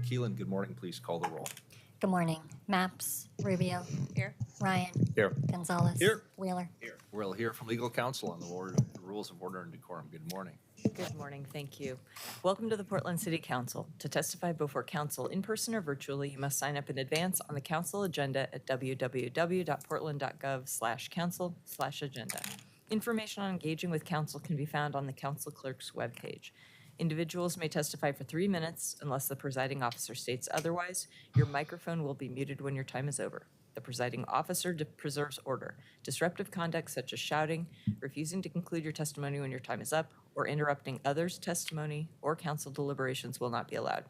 Keelan, good morning. Please call the roll. Good morning. Maps, Rubio. Here. Ryan. Here. Gonzalez. Here. Wheeler. We'll hear from legal counsel on the rules of order and decorum. Good morning. Good morning. Thank you. Welcome to the Portland City Council. To testify before council in person or virtually, you must sign up in advance on the council agenda at www.portland.gov/council/agenda. Information on engaging with council can be found on the council clerk's webpage. Individuals may testify for 3 minutes unless the presiding officer states otherwise. Your microphone will be muted when your time is over. The presiding officer preserves order. Disruptive conduct such as shouting, refusing to conclude your testimony when your time is up, or interrupting others' testimony or council deliberations will not be allowed.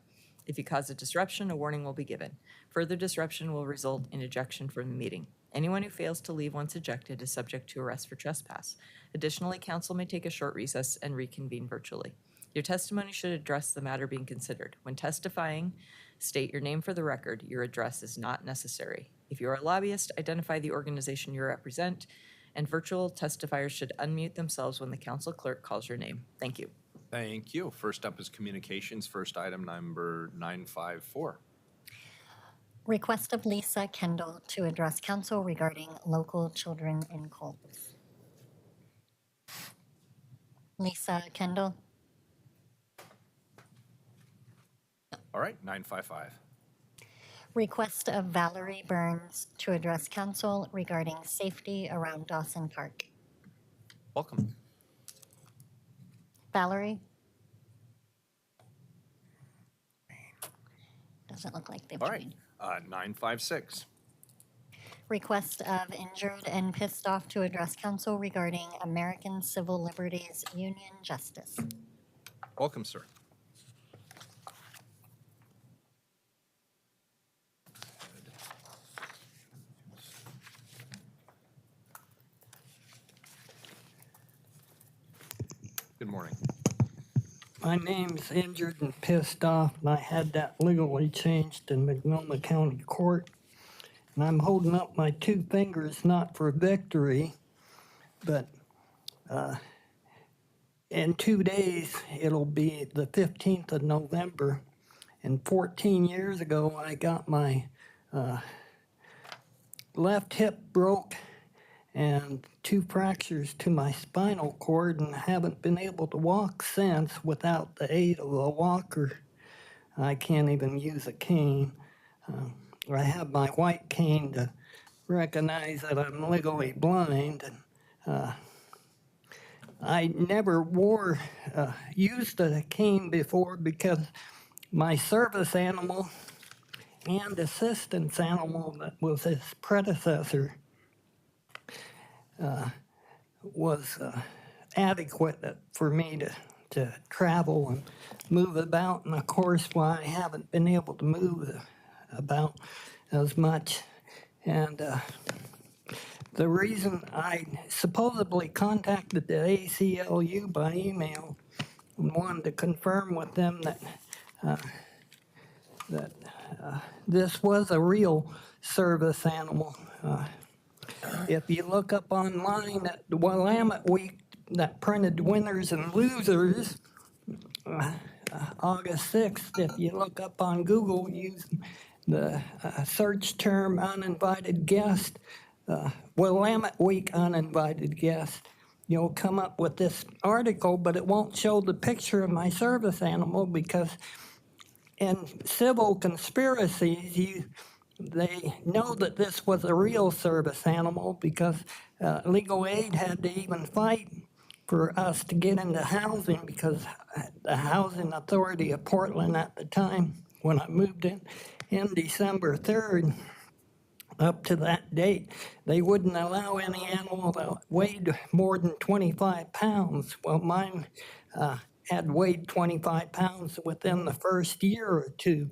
If you cause a disruption, a warning will be given. Further disruption will result in ejection from the meeting. Anyone who fails to leave once ejected is subject to arrest for trespass. Additionally, council may take a short recess and reconvene virtually. Your testimony should address the matter being considered. When testifying, state your name for the record. Your address is not necessary. If you are a lobbyist, identify the organization you represent, and virtual testifiers should unmute themselves when the council clerk calls your name. Thank you. Thank you. First up is communications. First item number 954. Request of Lisa Kendall to address council regarding local children in cults. Lisa Kendall. All right, 955. Request of Valerie Burns to address council regarding safety around Dawson Park. Welcome. Valerie? Doesn't look like they've All right, joined. 956. Request of Injured and Pissed Off to address council regarding American Civil Liberties Union Justice. Welcome, sir. Good morning. My name's Injured and Pissed Off, and I had that legally changed in Multnomah County Court. And I'm holding up my 2 fingers, not for victory, but in 2 days, it'll be the 15th of November. And 14 years ago, I got my left hip broke and 2 fractures to my spinal cord, and haven't been able to walk since without the aid of a walker. I can't even use a cane. I have my white cane to recognize that I'm legally blind. And I never used a cane before because my service animal and assistance animal that was his predecessor was adequate for me to travel and move about. And of course, why I haven't been able to move about as much. And the reason I supposedly contacted the ACLU by email and wanted to confirm with them that this was a real service animal. If you look up online at the Willamette Week that printed winners and losers, August 6th, if you look up on Google using the search term uninvited guest, Willamette Week uninvited guest, you'll come up with this article, but it won't show the picture of my service animal because in civil conspiracies, they know that this was a real service animal because legal aid had to even fight for us to get into housing because the Housing Authority of Portland at the time, when I moved in December 3rd, up to that date, they wouldn't allow any animal that weighed more than 25 pounds. Well, mine had weighed 25 pounds within the first year or 2,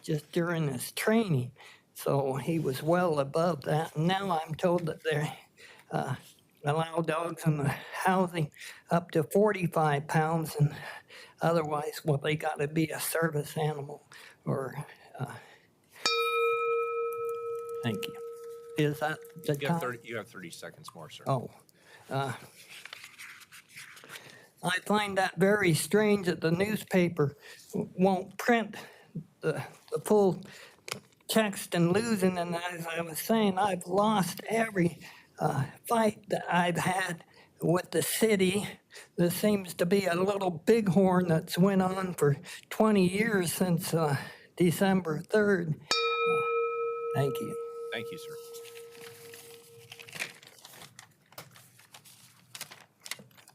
just during his training. So he was well above that. And now I'm told that they allow dogs in the housing up to 45 pounds, and otherwise, well, they got to be a service animal or. Thank you. Is that the time? You have 30 seconds more, sir. Oh. I find that very strange that the newspaper won't print the full text and losing, and as I was saying, I've lost every fight that I've had with the city. There seems to be a little bighorn that's went on for 20 years since December 3rd. Thank you. Thank you, sir.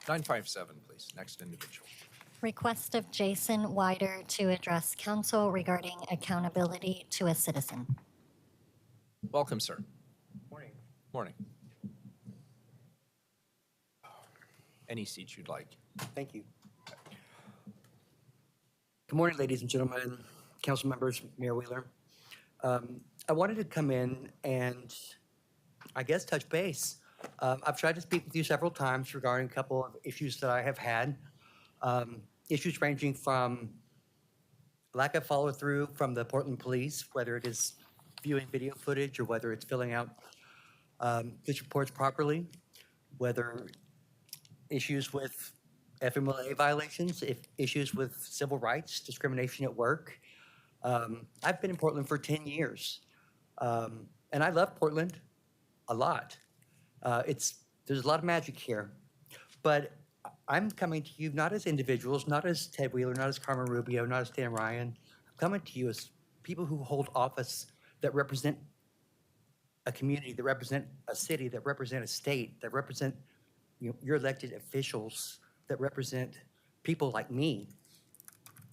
Nine five seven, please. Next individual. Request of Jason Wider to address council regarding accountability to a citizen. Welcome, sir. Morning. Morning. Any seat you'd like. Thank you. Good morning, ladies and gentlemen, council members, Mayor Wheeler. I wanted to come in and, I guess, touch base. I've tried to speak with you several times regarding a couple of issues that I have had. Issues ranging from lack of follow-through from the Portland Police, whether it is viewing video footage or whether it's filling out police reports properly, whether issues with FMLA violations, issues with civil rights, discrimination at work. I've been in Portland for 10 years, and I love Portland a lot. There's a lot of magic here, but I'm coming to you not as individuals, not as Ted Wheeler, not as Carmen Rubio, not as Dan Ryan. I'm coming to you as people who hold office that represent a community, that represent a city, that represent a state, that represent your elected officials, that represent people like me.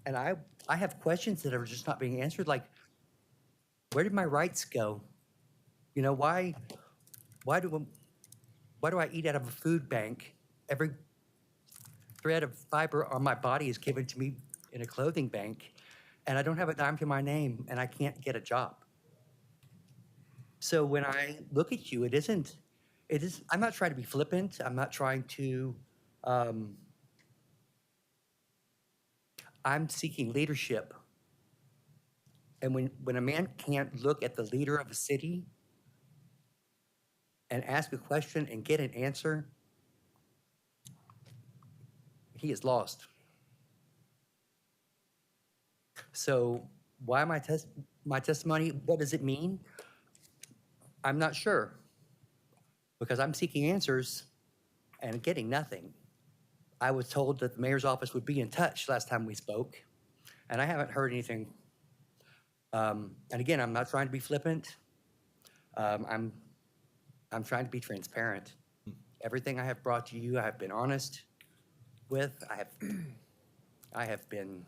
And I have questions that are just not being answered, like, where did my rights go? Why do I eat out of a food bank? Every thread of fiber on my body is given to me in a clothing bank, and I don't have a dime to my name, and I can't get a job. So when I look at you, I'm not trying to be flippant. I'm not trying to, I'm seeking leadership. And when a man can't look at the leader of a city and ask a question and get an answer, he is lost. So why my testimony, what does it mean? I'm not sure, because I'm seeking answers and getting nothing. I was told that the mayor's office would be in touch last time we spoke, and I haven't heard anything. And again, I'm not trying to be flippant. I'm trying to be transparent. Everything I have brought to you, I have been honest with. I have been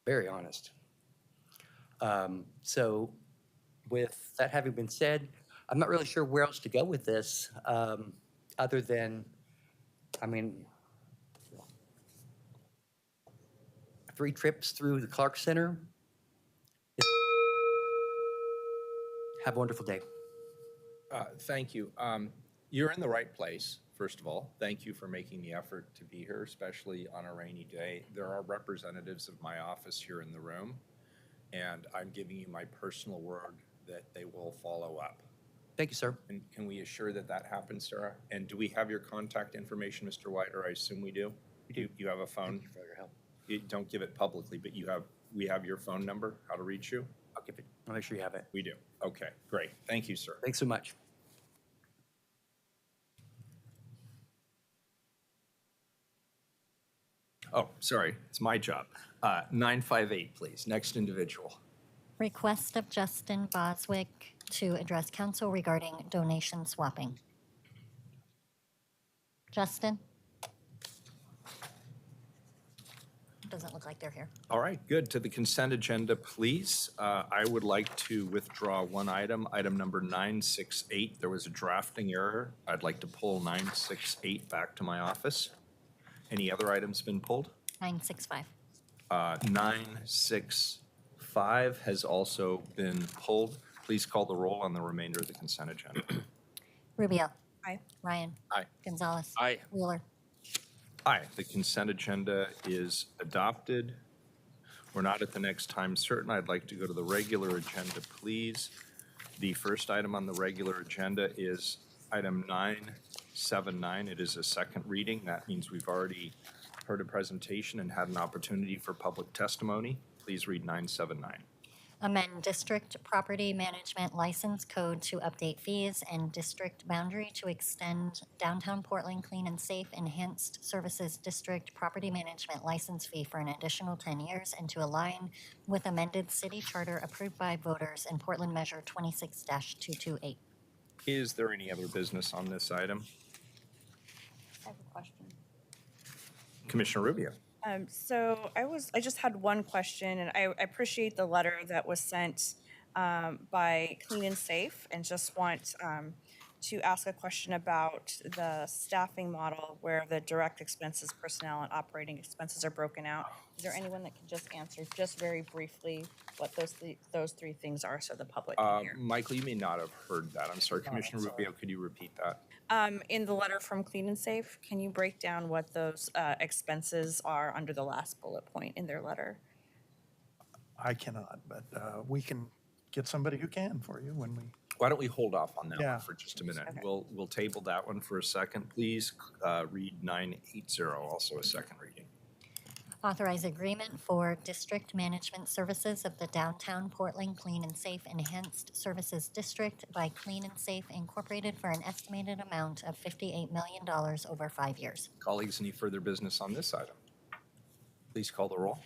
very honest. So with that having been said, I'm not really sure where else to go with this, other than, 3 trips through the Clark Center. Have a wonderful day. Thank you. You're in the right place, first of all. Thank you for making the effort to be here, especially on a rainy day. There are representatives of my office here in the room, and I'm giving you my personal word that they will follow up. Thank you, sir. And can we assure that that happens, Sarah? And do we have your contact information, Mr. Wider? I assume we do? We do. You have a phone? Thank you for your help. You don't give it publicly, but we have your phone number, how to reach you? I'll make sure you have it. We do. Okay, great. Thank you, sir. Thanks so much. Oh, sorry, it's my job. 958, please. Next individual. Request of Justin Boswick to address council regarding donation swapping. Justin? Doesn't look like they're here. All right, good. To the consent agenda, please. I would like to withdraw one item, item number 968. There was a drafting error. I'd like to pull 968 back to my office. Any other items been pulled? 965. 965 has also been pulled. Please call the roll on the remainder of the consent agenda. Rubio. Aye. Ryan. Aye. Gonzalez. Aye. Wheeler. Aye, the consent agenda is adopted. We're not at the next time certain. I'd like to go to the regular agenda, please. The first item on the regular agenda is item 979. It is a second reading. That means we've already heard a presentation and had an opportunity for public testimony, please read 979. Amend district property management license code to update fees and district boundary to extend downtown Portland clean and safe enhanced services district property management license fee for an additional 10 years and to align with amended city charter approved by voters in Portland Measure 26-228. Is there any other business on this item? I have a question. Commissioner Rubio. So I just had one question, and I appreciate the letter that was sent by Clean and Safe, and just want to ask a question about the staffing model where the direct expenses, personnel, and operating expenses are broken out. Is there anyone that can just answer, just very briefly, what those three things are, so the public can hear? Michael, you may not have heard that. I'm sorry. Commissioner Rubio, could you repeat that? In the letter from Clean and Safe, can you break down what those expenses are under the last bullet point in their letter? I cannot, but we can get somebody who can for you when we. Why don't we hold off on that Yeah. one for just a minute? Okay. We'll table that one for a second. Please read 980, also a second reading. Authorize agreement for district management services of the Downtown Portland Clean and Safe Enhanced Services District by Clean and Safe Incorporated for an estimated amount of $58 million over 5 years. Colleagues, any further business on this item? Please call the roll.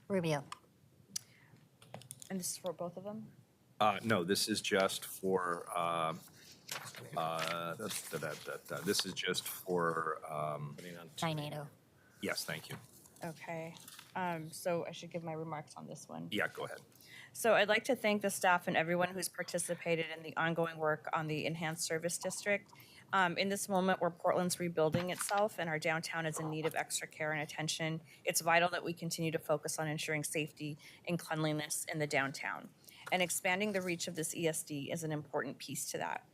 Rubio. And this is for both of them? No, this is just for, this is just for, 980. yes, thank you. Okay, so I should give my remarks on this one. Yeah, go ahead. So I'd like to thank the staff and everyone who's participated in the ongoing work on the Enhanced Service District. In this moment where Portland's rebuilding itself and our downtown is in need of extra care and attention, it's vital that we continue to focus on ensuring safety and cleanliness in the downtown. And expanding the reach of this ESD is an important piece to that.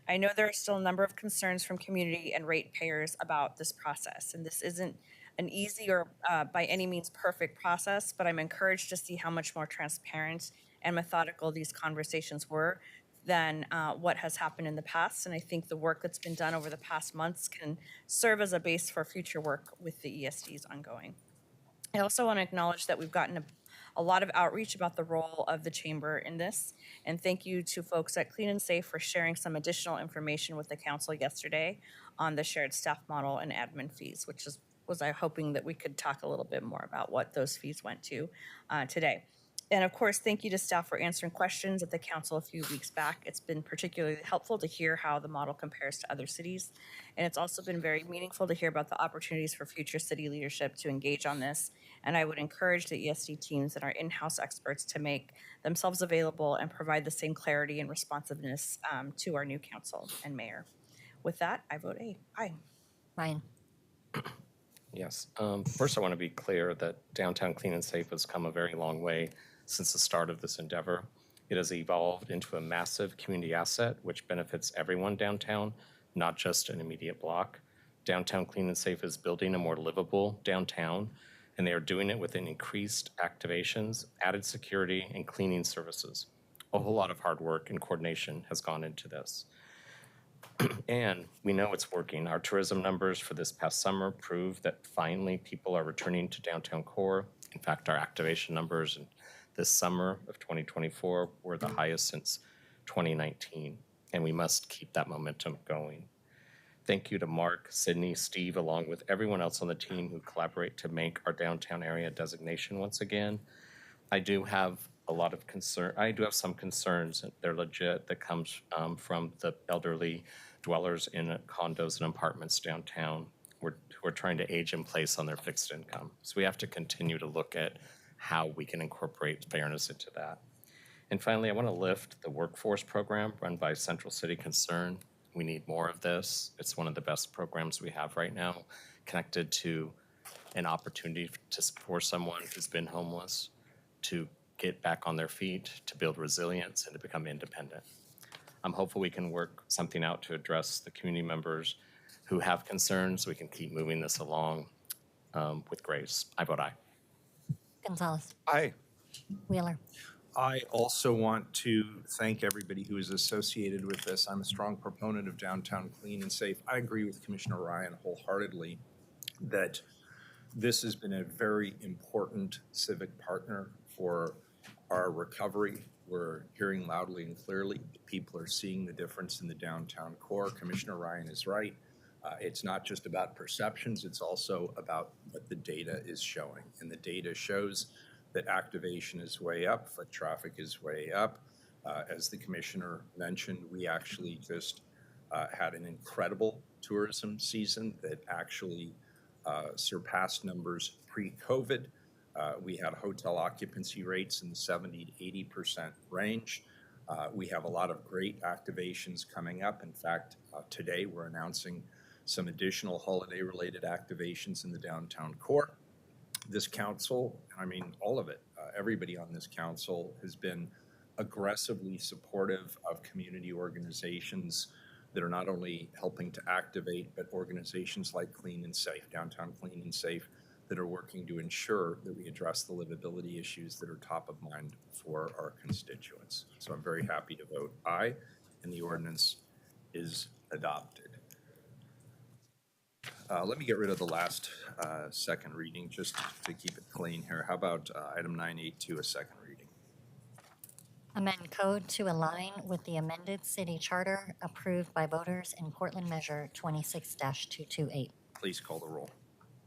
I know there are still a number of concerns from community and ratepayers about this process, and this isn't an easy or by any means perfect process, but I'm encouraged to see how much more transparent and methodical these conversations were than what has happened in the past. And I think the work that's been done over the past months can serve as a base for future work with the ESDs ongoing. I also want to acknowledge that we've gotten a lot of outreach about the role of the chamber in this. And thank you to folks at Clean and Safe for sharing some additional information with the council yesterday on the shared staff model and admin fees, which was I hoping that we could talk a little bit more about what those fees went to today. And of course, thank you to staff for answering questions at the council a few weeks back. It's been particularly helpful to hear how the model compares to other cities. And it's also been very meaningful to hear about the opportunities for future city leadership to engage on this. And I would encourage the ESD teams and our in-house experts to make themselves available and provide the same clarity and responsiveness to our new council and mayor. With that, I vote aye. Ryan. Yes. First, I want to be clear that Downtown Clean and Safe has come a very long way since the start of this endeavor. It has evolved into a massive community asset which benefits everyone downtown, not just an immediate block. Downtown Clean and Safe is building a more livable downtown, and they are doing it with increased activations, added security, and cleaning services. A whole lot of hard work and coordination has gone into this. And we know it's working. Our tourism numbers for this past summer prove that finally people are returning to downtown core. In fact, our activation numbers this summer of 2024 were the highest since 2019, and we must keep that momentum going. Thank you to Mark, Sydney, Steve, along with everyone else on the team who collaborate to make our downtown area designation once again. I do have some concerns, they're legit, that comes from the elderly dwellers in condos and apartments downtown who are trying to age in place on their fixed income. So we have to continue to look at how we can incorporate fairness into that. And finally, I want to lift the workforce program run by Central City Concern. We need more of this. It's one of the best programs we have right now, connected to an opportunity for someone who's been homeless to get back on their feet, to build resilience, and to become independent. I'm hopeful we can work something out to address the community members who have concerns so we can keep moving this along with grace. I vote aye. Gonzalez. Aye. Wheeler. I also want to thank everybody who is associated with this. I'm a strong proponent of downtown clean and safe. I agree with Commissioner Ryan wholeheartedly. that this has been a very important civic partner for our recovery. We're hearing loudly and clearly. People are seeing the difference in the downtown core. Commissioner Ryan is right. It's not just about perceptions, it's also about what the data is showing. And the data shows that activation is way up, foot traffic is way up. As the commissioner mentioned, we actually just had an incredible tourism season that actually surpassed numbers pre-COVID. We had hotel occupancy rates in the 70 to 80% range. We have a lot of great activations coming up. In fact, today we're announcing some additional holiday-related activations in the downtown core. This council, I mean, all of it, everybody on this council has been aggressively supportive of community organizations that are not only helping to activate, but organizations like Clean and Safe, Downtown Clean and Safe, that are working to ensure that we address the livability issues that are top of mind for our constituents. So I'm very happy to vote aye, and the ordinance is adopted. Let me get rid of the last second reading just to keep it clean here. How about item 982, a second reading? Amend code to align with the amended city charter approved by voters in Portland Measure 26-228. Please call the roll.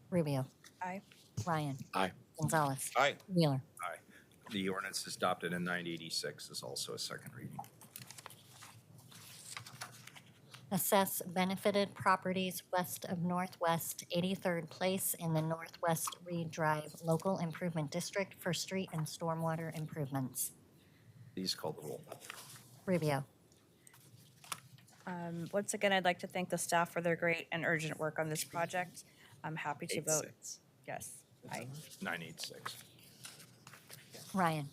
Rubio. Aye. Ryan. Aye. Gonzalez. Aye. Wheeler. Aye. The ordinance is adopted, and 986 is also a second reading. Assess benefited properties west of Northwest 83rd Place in the Northwest Reed Drive Local Improvement District for street and stormwater improvements. Please call the roll. Rubio. Once again, I'd like to thank the staff for their great and urgent work on this project. I'm happy to vote 8-6. yes. Aye. 986. Ryan.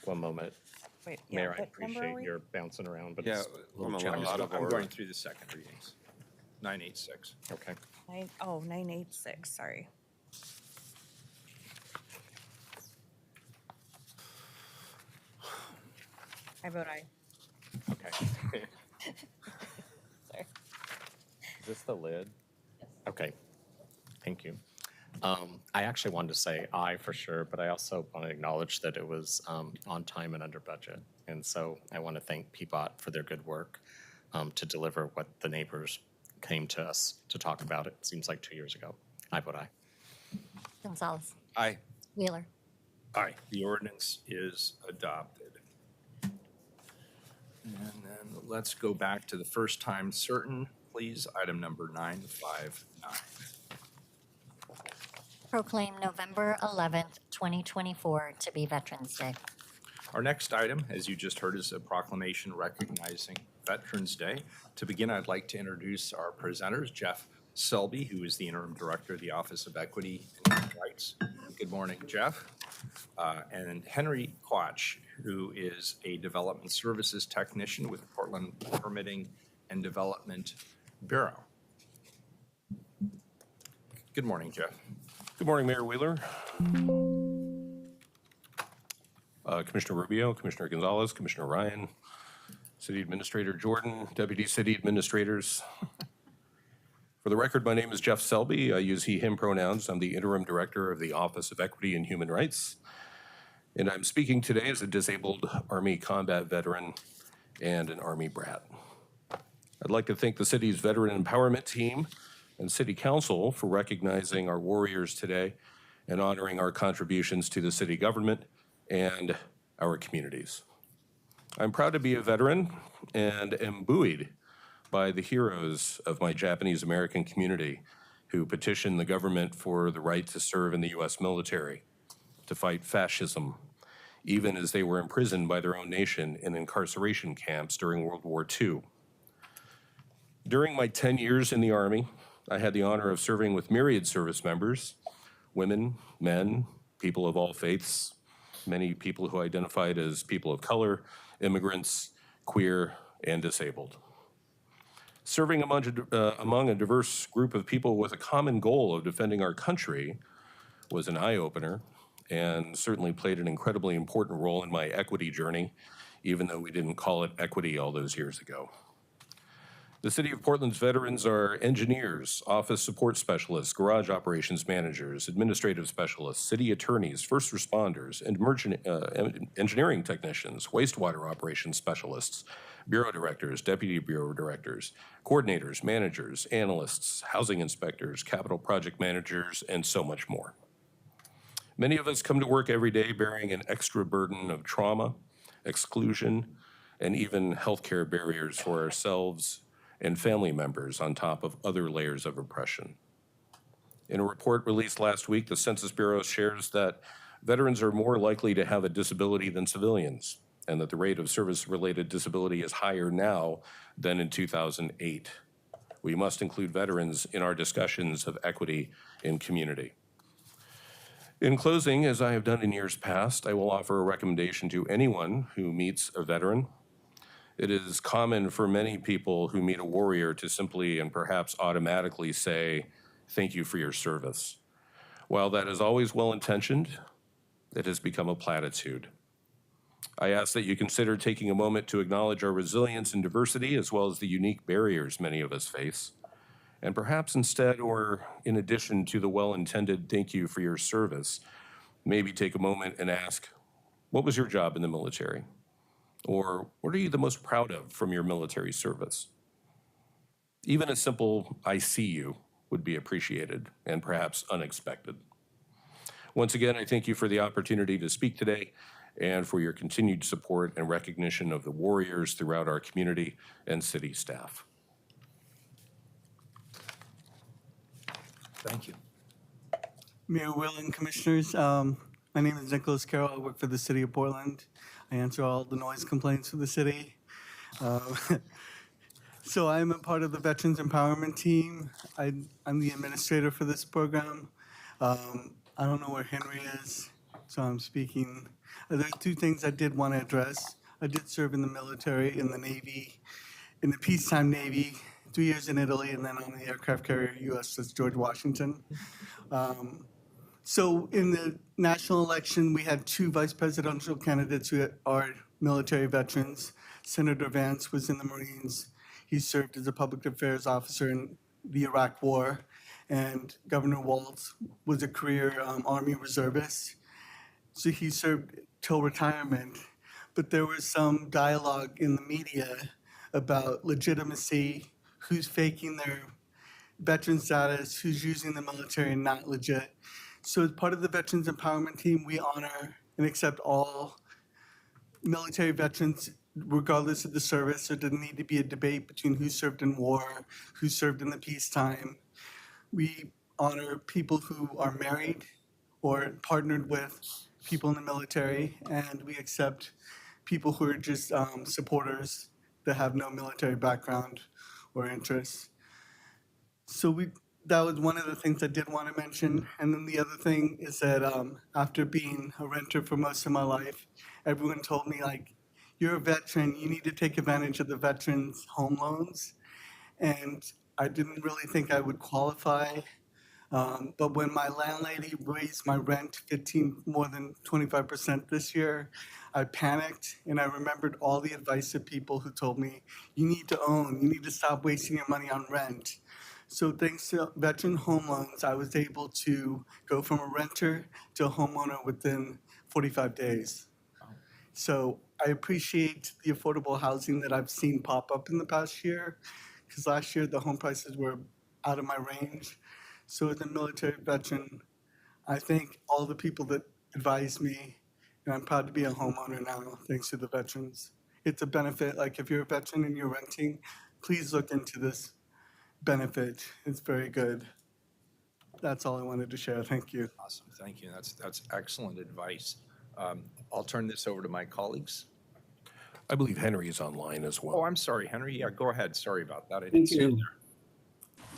One moment. Wait, Mayor, I what number are appreciate we? your bouncing around, but Yeah, it's a little I'm challenging. out of I'm order. going through the second readings. 986. Okay. 986, sorry. I vote aye. Okay. Sorry. Is this the lid? Okay, thank you. I actually wanted to say aye for sure, but I also want to acknowledge that it was on time and under budget. And so I want to thank PBOT for their good work to deliver what the neighbors came to us to talk about. It seems like 2 years ago. I vote aye. Gonzalez. Aye. Wheeler. Aye. The ordinance is adopted. And then let's go back to the first time certain, please. Item number 959. Proclaim November 11th, 2024 to be Veterans Day. Our next item, as you just heard, is a proclamation recognizing Veterans Day. To begin, I'd like to introduce our presenters, Jeff Selby, who is the Interim Director of the Office of Equity and Human Rights. Good morning, Jeff. And Henry Quach, who is a Development Services Technician with the Portland Permitting and Development Bureau. Good morning, Jeff. Good morning, Mayor Wheeler. Commissioner Rubio, Commissioner Gonzalez, Commissioner Ryan, City Administrator Jordan, Deputy City Administrators. For the record, my name is Jeff Selby. I use he, him pronouns. I'm the Interim Director of the Office of Equity and Human Rights. And I'm speaking today as a disabled Army combat veteran and an Army brat. I'd like to thank the city's Veteran Empowerment Team and City Council for recognizing our warriors today and honoring our contributions to the city government and our communities. I'm proud to be a veteran and am buoyed by the heroes of my Japanese American community who petitioned the government for the right to serve in the U.S. military, to fight fascism, even as they were imprisoned by their own nation in incarceration camps during World War II. During my 10 years in the Army, I had the honor of serving with myriad service members, women, men, people of all faiths, many people who identified as people of color, immigrants, queer, and disabled. Serving among a diverse group of people with a common goal of defending our country was an eye-opener and certainly played an incredibly important role in my equity journey, even though we didn't call it equity all those years ago. The City of Portland's veterans are engineers, office support specialists, garage operations managers, administrative specialists, city attorneys, first responders, and engineering technicians, wastewater operations specialists, bureau directors, deputy bureau directors, coordinators, managers, analysts, housing inspectors, capital project managers, and so much more. Many of us come to work every day bearing an extra burden of trauma, exclusion, and even healthcare barriers for ourselves and family members on top of other layers of oppression. In a report released last week, the Census Bureau shares that veterans are more likely to have a disability than civilians, and that the rate of service-related disability is higher now than in 2008. We must include veterans in our discussions of equity in community. In closing, as I have done in years past, I will offer a recommendation to anyone who meets a veteran. It is common for many people who meet a warrior to simply and perhaps automatically say, "Thank you for your service." While that is always well-intentioned, it has become a platitude. I ask that you consider taking a moment to acknowledge our resilience and diversity, as well as the unique barriers many of us face. And perhaps instead, or in addition to the well-intended "thank you for your service," maybe take a moment and ask, what was your job in the military? Or what are you the most proud of from your military service? Even a simple "I see you" would be appreciated and perhaps unexpected. Once again, I thank you for the opportunity to speak today and for your continued support and recognition of the warriors throughout our community and city staff. Thank you. Mayor Will and Commissioners, my name is Nicholas Carroll. I work for the City of Portland. I answer all the noise complaints for the city. So I'm a part of the Veterans Empowerment Team. I'm the administrator for this program. I don't know where Henry is, so I'm speaking. There are two things I did want to address. I did serve in the military, in the Navy, in the peacetime Navy, 3 years in Italy, and then on the aircraft carrier USS George Washington. So in the national election, we had two vice presidential candidates who are military veterans. Senator Vance was in the Marines. He served as a public affairs officer in the Iraq War. And Governor Walz was a career Army reservist. So he served till retirement. But there was some dialogue in the media about legitimacy, who's faking their veteran status, who's using the military and not legit. So as part of the Veterans Empowerment Team, we honor and accept all military veterans, regardless of the service. So there doesn't need to be a debate between who served in war, who served in the peacetime. We honor people who are married or partnered with people in the military, and we accept people who are just supporters that have no military background or interests. So that was one of the things I did want to mention. And then the other thing is that after being a renter for most of my life, everyone told me, like, you're a veteran, you need to take advantage of the veterans' home loans. And I didn't really think I would qualify. But when my landlady raised my rent more than 25% this year, I panicked, and I remembered all the advice of people who told me, you need to own, you need to stop wasting your money on rent. So thanks to veteran home loans, I was able to go from a renter to a homeowner within 45 days. So I appreciate the affordable housing that I've seen pop up in the past year, because last year the home prices were out of my range. So as a military veteran, I thank all the people that advised me, and I'm proud to be a homeowner now, thanks to the veterans. It's a benefit, like if you're a veteran and you're renting, please look into this benefit. It's very good. That's all I wanted to share. Thank you. Awesome, thank you. That's excellent advice. I'll turn this over to my colleagues. I believe Henry is online as well. Oh, I'm sorry, Henry. Yeah, go ahead. Sorry about that. I didn't Thank see you you. there.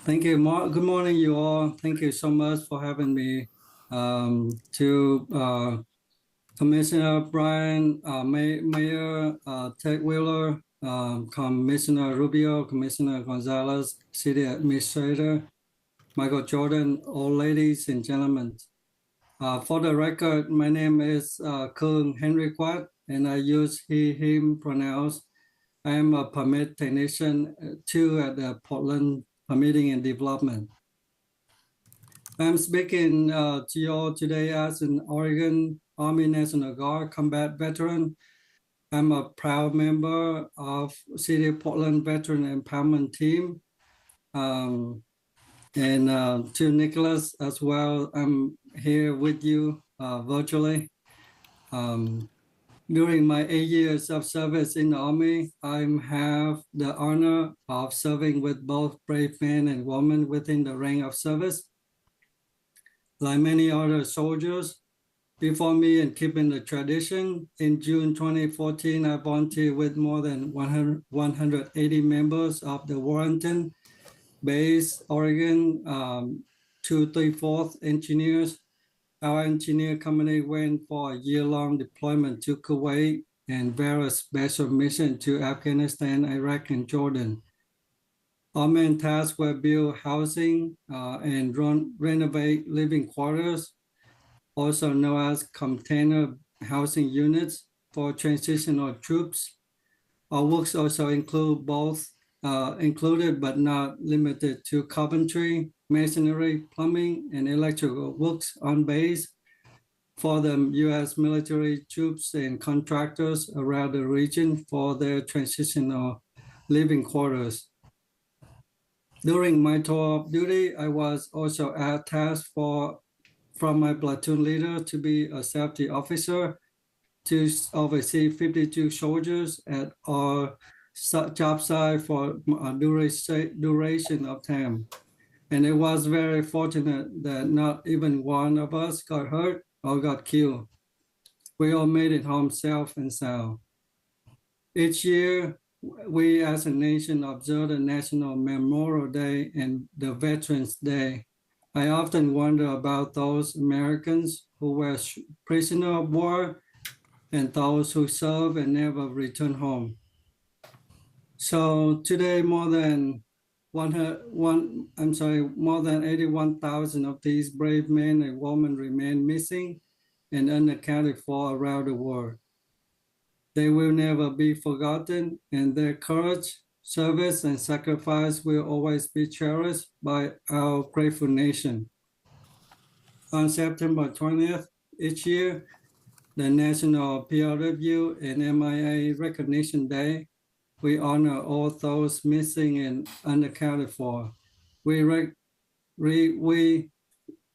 Thank you. Good morning, you all. Thank you so much for having me. To Commissioner Brian, Mayor Ted Wheeler, Commissioner Rubio, Commissioner Gonzalez, City Administrator Michael Jordan, all ladies and gentlemen. For the record, my name is Kung Henry Quat, and I use he, him pronouns. I am a permit technician too at the Portland Permitting and Development. I'm speaking to you all today as an Oregon Army National Guard combat veteran. I'm a proud member of City of Portland Veteran Empowerment Team. And to Nicholas as well, I'm here with you virtually. During my 8 years of service in the Army, I have the honor of serving with both brave men and women within the rank of service. Like many other soldiers before me and keeping the tradition, in June 2014, I volunteered with more than 180 members of the Warrenton Base, Oregon, 234th Engineers. Our engineer company went for a year-long deployment to Kuwait and various special missions to Afghanistan, Iraq, and Jordan. Our main tasks were build housing and renovate living quarters, also known as container housing units for transitional troops. Our works also included but not limited to carpentry, masonry, plumbing, and electrical works on base for the U.S. military troops and contractors around the region for their transitional living quarters. During my tour of duty, I was also tasked from my platoon leader to be a safety officer to oversee 52 soldiers at our job site for a duration of time. And it was very fortunate that not even one of us got hurt or got killed. We all made it home safe and sound. Each year, we as a nation observe the National Memorial Day and the Veterans Day. I often wonder about those Americans who were prisoners of war and those who serve and never return home. So today, more than 81,000 of these brave men and women remain missing and unaccounted for around the world. They will never be forgotten, and their courage, service, and sacrifice will always be cherished by our grateful nation. On September 20th each year, the National PRW and MIA Recognition Day, we honor all those missing and unaccounted for. We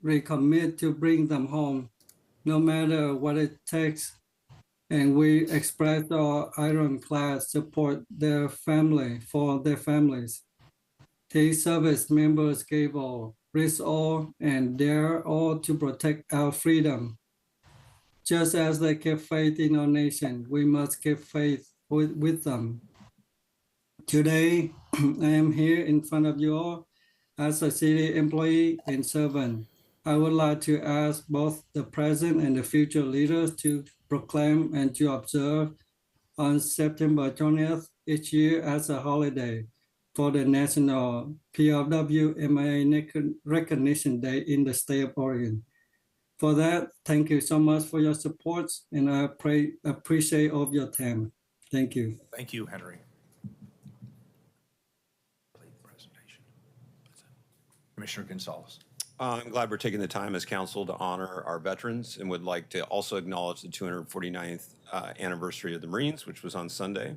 recommit to bring them home, no matter what it takes, and we express our ironclad support for their families. These service members gave all, risked all, and dare all to protect our freedom. Just as they kept faith in our nation, we must keep faith with them. Today, I am here in front of you all as a city employee and servant. I would like to ask both the present and the future leaders to proclaim and to observe on September 20th each year as a holiday for the National PRW MIA Recognition Day in the state of Oregon. For that, thank you so much for your support, and I appreciate all of your time. Thank you. Thank you, Henry. Presentation. Commissioner Gonzalez. I'm glad we're taking the time as council to honor our veterans and would like to also acknowledge the 249th anniversary of the Marines, which was on Sunday.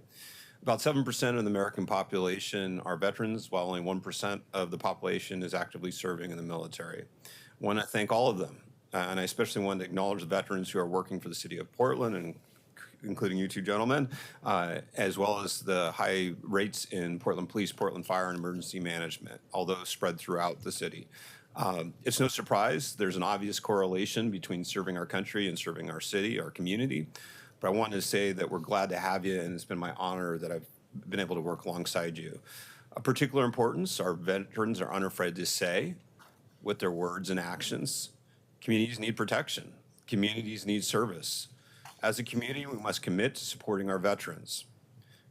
About 7% of the American population are veterans, while only 1% of the population is actively serving in the military. I want to thank all of them, and I especially want to acknowledge the veterans who are working for the city of Portland, and including you two gentlemen, as well as the high rates in Portland Police, Portland Fire, and Emergency Management, although spread throughout the city. It's no surprise there's an obvious correlation between serving our country and serving our city, our community. But I wanted to say that we're glad to have you, and it's been my honor that I've been able to work alongside you. Of particular importance, our veterans are unafraid to say, with their words and actions, communities need protection. Communities need service. As a community, we must commit to supporting our veterans.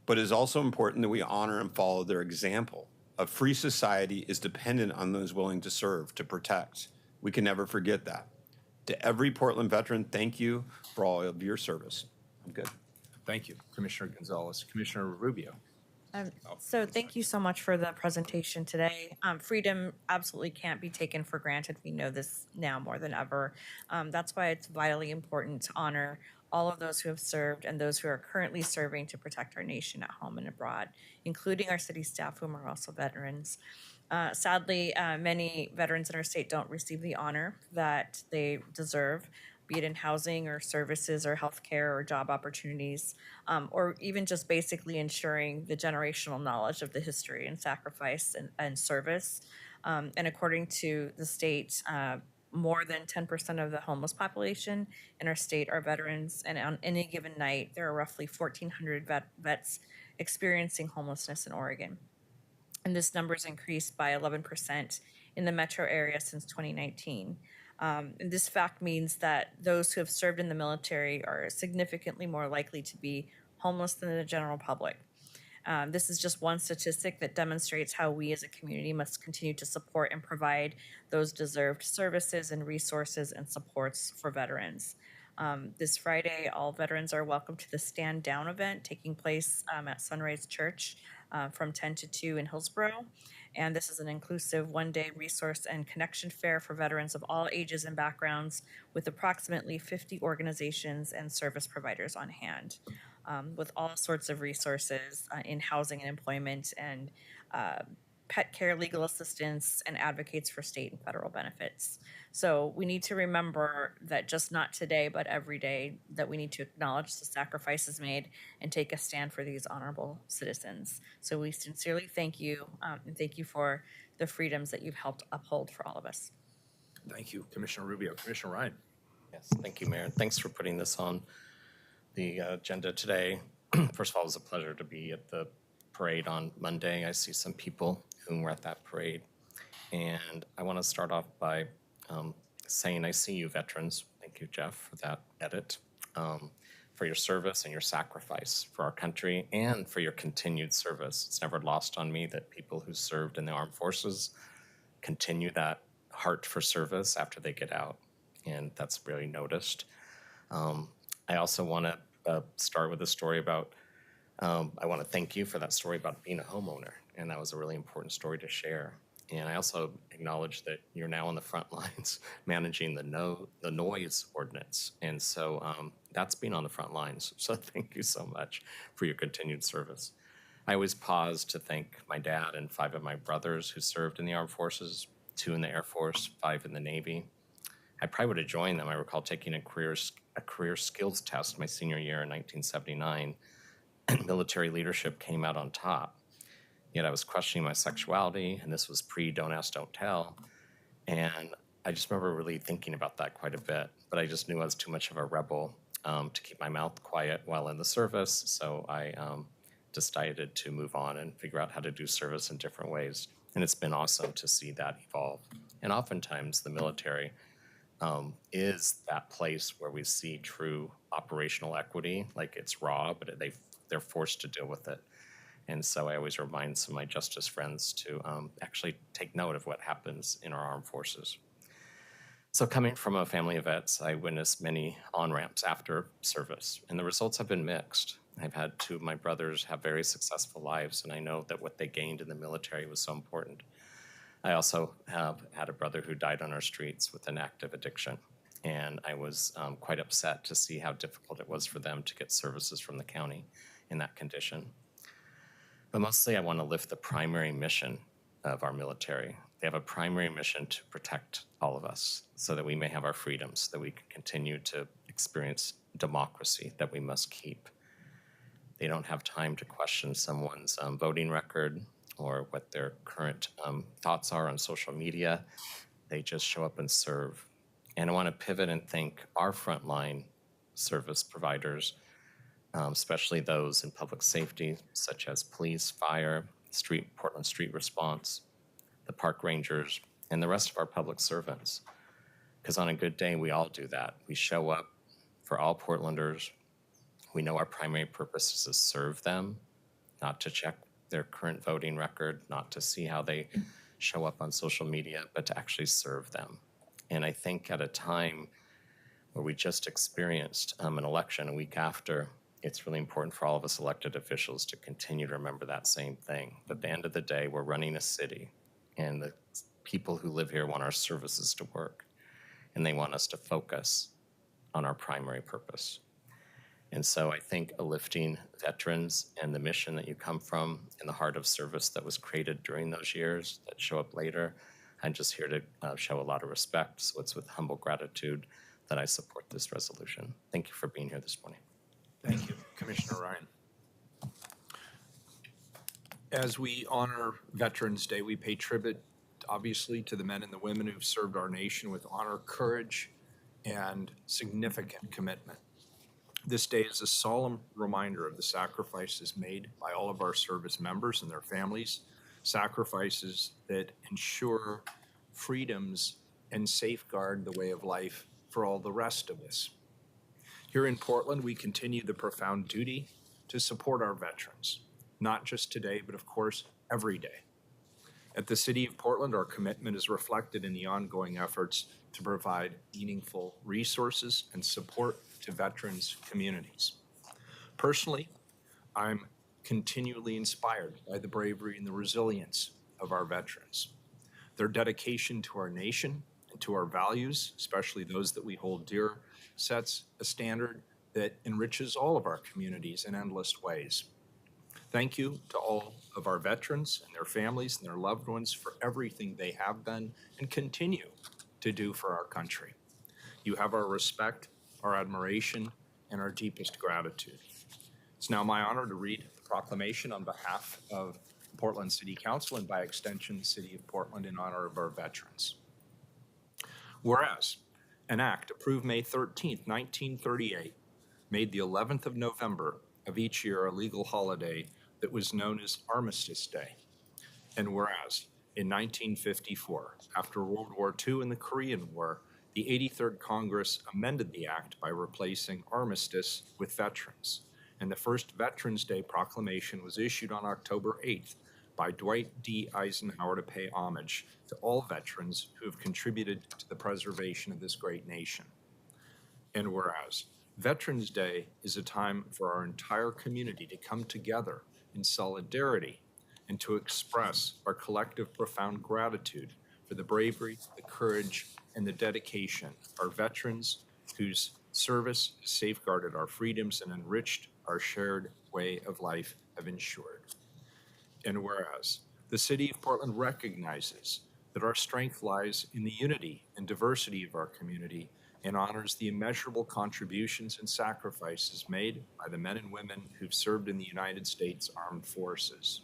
But it is also important that we honor and follow their example. A free society is dependent on those willing to serve, to protect. We can never forget that. To every Portland veteran, thank you for all of your service. I'm good. Thank you, Commissioner Gonzalez. Commissioner Rubio. So thank you so much for the presentation today. Freedom absolutely can't be taken for granted. We know this now more than ever. That's why it's vitally important to honor all of those who have served and those who are currently serving to protect our nation at home and abroad, including our city staff, whom are also veterans. Sadly, many veterans in our state don't receive the honor that they deserve, be it in housing or services or healthcare or job opportunities, or even just basically ensuring the generational knowledge of the history and sacrifice and service. And according to the state, more than 10% of the homeless population in our state are veterans, and on any given night, there are roughly 1,400 vets experiencing homelessness in Oregon. And this number has increased by 11% in the metro area since 2019. And this fact means that those who have served in the military are significantly more likely to be homeless than the general public. This is just one statistic that demonstrates how we as a community must continue to support and provide those deserved services and resources and supports for veterans. This Friday, all veterans are welcome to the Stand Down event taking place at Sunrise Church from 10 to 2 in Hillsborough. And this is an inclusive one-day resource and connection fair for veterans of all ages and backgrounds, with approximately 50 organizations and service providers on hand, with all sorts of resources in housing and employment and pet care, legal assistance, and advocates for state and federal benefits. So we need to remember that just not today, but every day, that we need to acknowledge the sacrifices made and take a stand for these honorable citizens. So we sincerely thank you, and thank you for the freedoms that you've helped uphold for all of us. Thank you, Commissioner Rubio. Commissioner Ryan. Yes, thank you, Mayor. Thanks for putting this on the agenda today. First of all, it was a pleasure to be at the parade on Monday. I see some people who were at that parade. And I want to start off by saying I see you veterans. Thank you, Jeff, for that edit, for your service and your sacrifice for our country and for your continued service. It's never lost on me that people who served in the armed forces continue that heart for service after they get out. And that's really noticed. I also want to start with a story about, I want to thank you for that story about being a homeowner. And that was a really important story to share. And I also acknowledge that you're now on the front lines managing the noise ordinance. And so that's been on the front lines. So thank you so much for your continued service. I always pause to thank my dad and 5 of my brothers who served in the armed forces, 2 in the Air Force, 5 in the Navy. I probably would have joined them. I recall taking a career skills test my senior year in 1979, and military leadership came out on top. Yet I was questioning my sexuality, and this was pre-Don't Ask, Don't Tell. And I just remember really thinking about that quite a bit, but I just knew I was too much of a rebel to keep my mouth quiet while in the service, so I decided to move on and figure out how to do service in different ways. And it's been awesome to see that evolve. And oftentimes the military is that place where we see true operational equity, like it's raw, but they're forced to deal with it. And so I always remind some of my justice friends to actually take note of what happens in our armed forces. So coming from a family of vets, I witnessed many on-ramps after service, and the results have been mixed. I've had 2 of my brothers have very successful lives, and I know that what they gained in the military was so important. I also have had a brother who died on our streets with an active addiction, and I was quite upset to see how difficult it was for them to get services from the county in that condition. But mostly I want to lift the primary mission of our military. They have a primary mission to protect all of us so that we may have our freedoms, that we can continue to experience democracy that we must keep. They don't have time to question someone's voting record or what their current thoughts are on social media. They just show up and serve. And I want to pivot and thank our frontline service providers, especially those in public safety, such as police, fire, Portland Street Response, the park rangers, and the rest of our public servants. Because on a good day, we all do that. We show up for all Portlanders. We know our primary purpose is to serve them, not to check their current voting record, not to see how they show up on social media, but to actually serve them. And I think at a time where we just experienced an election a week after, it's really important for all of us elected officials to continue to remember that same thing. At the end of the day, we're running a city, and the people who live here want our services to work, and they want us to focus on our primary purpose. And so I think lifting veterans and the mission that you come from and the heart of service that was created during those years that show up later, I'm just here to show a lot of respect. So it's with humble gratitude that I support this resolution. Thank you for being here this morning. Thank you, Commissioner Ryan. As we honor Veterans Day, we pay tribute, obviously, to the men and the women who've served our nation with honor, courage, and significant commitment. This day is a solemn reminder of the sacrifices made by all of our service members and their families, sacrifices that ensure freedoms and safeguard the way of life for all the rest of us. Here in Portland, we continue the profound duty to support our veterans, not just today, but of course, every day. At the City of Portland, our commitment is reflected in the ongoing efforts to provide meaningful resources and support to veterans' communities. Personally, I'm continually inspired by the bravery and the resilience of our veterans. Their dedication to our nation and to our values, especially those that we hold dear, sets a standard that enriches all of our communities in endless ways. Thank you to all of our veterans and their families and their loved ones for everything they have done and continue to do for our country. You have our respect, our admiration, and our deepest gratitude. It's now my honor to read the proclamation on behalf of Portland City Council and by extension, the City of Portland in honor of our veterans. Whereas, an act approved May 13th, 1938, made the 11th of November of each year a legal holiday that was known as Armistice Day. And whereas, in 1954, after World War II and the Korean War, the 83rd Congress amended the act by replacing armistice with veterans. And the first Veterans Day proclamation was issued on October 8th by Dwight D. Eisenhower to pay homage to all veterans who have contributed to the preservation of this great nation. And whereas, Veterans Day is a time for our entire community to come together in solidarity and to express our collective profound gratitude for the bravery, the courage, and the dedication of our veterans whose service has safeguarded our freedoms and enriched our shared way of life have ensured. And whereas, the City of Portland recognizes that our strength lies in the unity and diversity of our community and honors the immeasurable contributions and sacrifices made by the men and women who've served in the United States Armed Forces.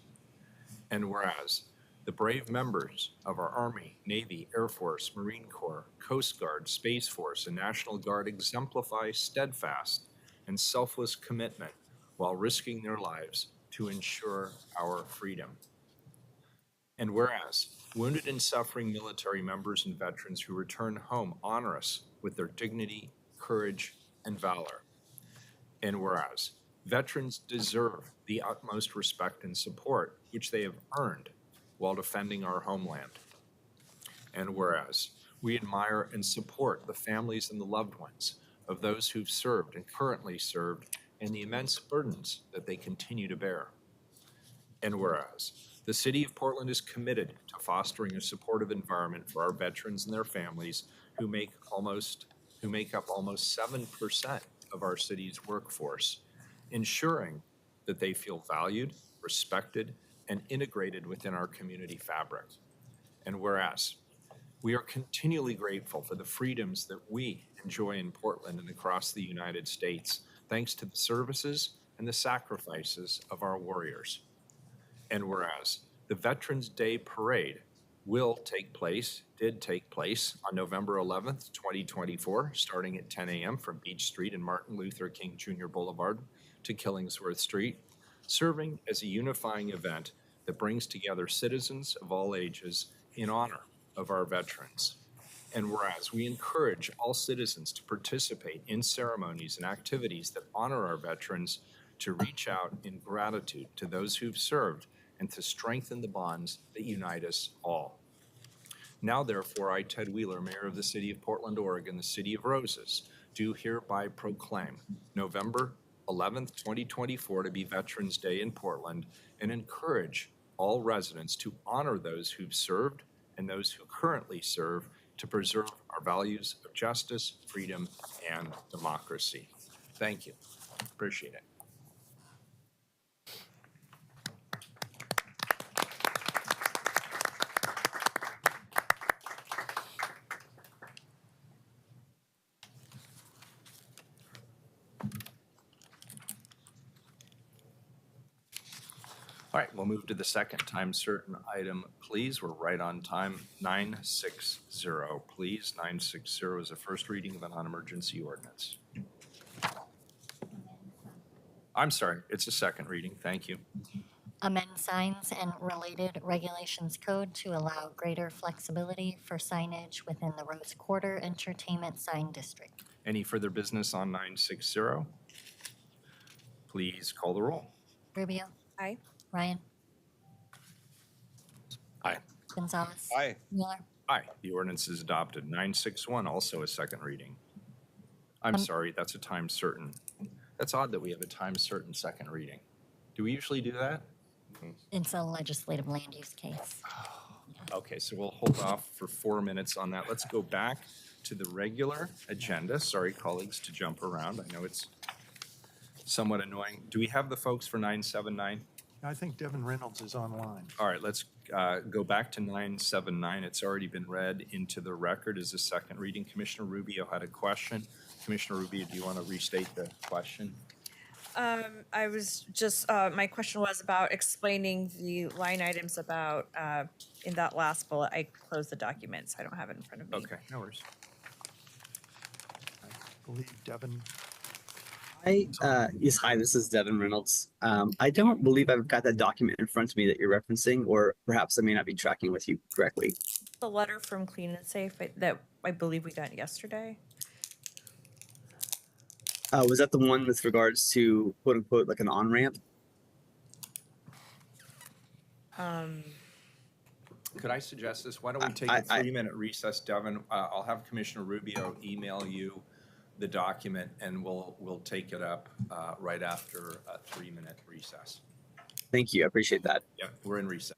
And whereas, the brave members of our Army, Navy, Air Force, Marine Corps, Coast Guard, Space Force, and National Guard exemplify steadfast and selfless commitment while risking their lives to ensure our freedom. And whereas, wounded and suffering military members and veterans who return home honor us with their dignity, courage, and valor. And whereas, veterans deserve the utmost respect and support which they have earned while defending our homeland. And whereas, we admire and support the families and the loved ones of those who've served and currently served and the immense burdens that they continue to bear. And whereas, the City of Portland is committed to fostering a supportive environment for our veterans and their families who make up almost 7% of our city's workforce, ensuring that they feel valued, respected, and integrated within our community fabric. And whereas, we are continually grateful for the freedoms that we enjoy in Portland and across the United States, thanks to the services and the sacrifices of our warriors. And whereas, the Veterans Day Parade did take place on November 11th, 2024, starting at 10 a.m. from Beach Street and Martin Luther King Jr. Boulevard to Killingsworth Street, serving as a unifying event that brings together citizens of all ages in honor of our veterans. And whereas, we encourage all citizens to participate in ceremonies and activities that honor our veterans, to reach out in gratitude to those who've served and to strengthen the bonds that unite us all. Now, therefore, I, Ted Wheeler, Mayor of the City of Portland, Oregon, the City of Roses, do hereby proclaim November 11th, 2024 to be Veterans Day in Portland and encourage all residents to honor those who've served and those who currently serve to preserve our values of justice, freedom, and democracy. Thank you. Appreciate it. All right, we'll move to the second time certain item, please. We're right on time. 960, please. 960 is a first reading of a non-emergency ordinance. I'm sorry, it's a second reading. Thank you. Amend signs and related regulations code to allow greater flexibility for signage within the Rose Quarter Entertainment Sign District. Any further business on 960? Please call the roll. Rubio. Aye. Ryan. Aye. Gonzalez. Aye. Mueller. Aye, the ordinance is adopted. 961, also a second reading. I'm sorry, that's a time certain. That's odd that we have a time certain second reading. Do we usually do that? It's a legislative land use case. Okay, so we'll hold off for 4 minutes on that. Let's go back to the regular agenda. Sorry, colleagues, to jump around. I know it's somewhat annoying. Do we have the folks for 979? I think Devin Reynolds is online. All right, let's go back to 979. It's already been read into the record as a second reading. Commissioner Rubio had a question. Commissioner Rubio, do you want to restate the question? I was just, my question was about explaining the line items about, in that last bullet, I closed the document, so I don't have it in front of me. Okay, no worries. I believe Devin. Yes, hi, this is Devin Reynolds. I don't believe I've got that document in front of me that you're referencing, or perhaps I may not be tracking with you correctly. The letter from Clean and Safe that I believe we got yesterday. Was that the one with regards to quote unquote like an on-ramp? Could I suggest this? Why don't we take a 3-minute recess, Devin? I'll have Commissioner Rubio email you the document, and we'll take it up right after a 3-minute recess. Thank you, I appreciate that. Yep, we're in recess.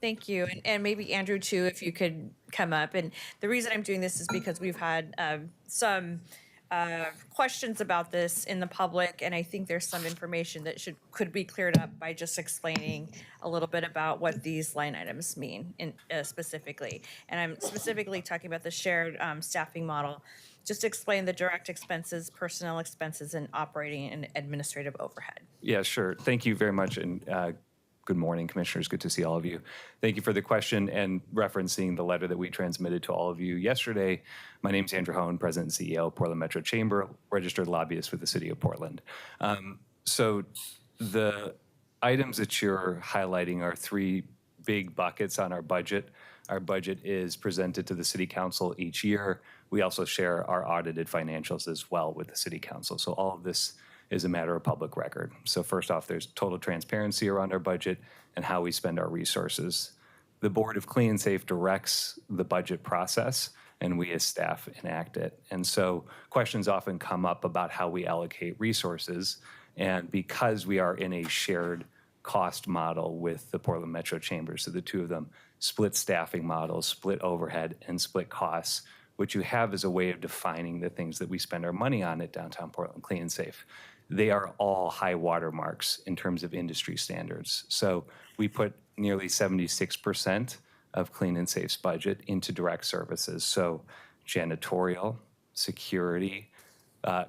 Thank you. And maybe Andrew too, if you could come up. And the reason I'm doing this is because we've had some questions about this in the public, and I think there's some information that could be cleared up by just explaining a little bit about what these line items mean specifically. And I'm specifically talking about the shared staffing model. Just explain the direct expenses, personnel expenses, and operating and administrative overhead. Yeah, sure. Thank you very much. And good morning, Commissioners. Good to see all of you. Thank you for the question and referencing the letter that we transmitted to all of you yesterday. My name is Andrew Hone, President and CEO of Portland Metro Chamber, registered lobbyist with the City of Portland. So the items that you're highlighting are three big buckets on our budget. Our budget is presented to the City Council each year. We also share our audited financials as well with the City Council. So all of this is a matter of public record. So first off, there's total transparency around our budget and how we spend our resources. The Board of Clean and Safe directs the budget process, and we as staff enact it. And so questions often come up about how we allocate resources. And because we are in a shared cost model with the Portland Metro Chamber, so the two of them split staffing models, split overhead, and split costs, what you have is a way of defining the things that we spend our money on at Downtown Portland Clean and Safe. They are all high watermarks in terms of industry standards. So we put nearly 76% of Clean and Safe's budget into direct services. So janitorial, security,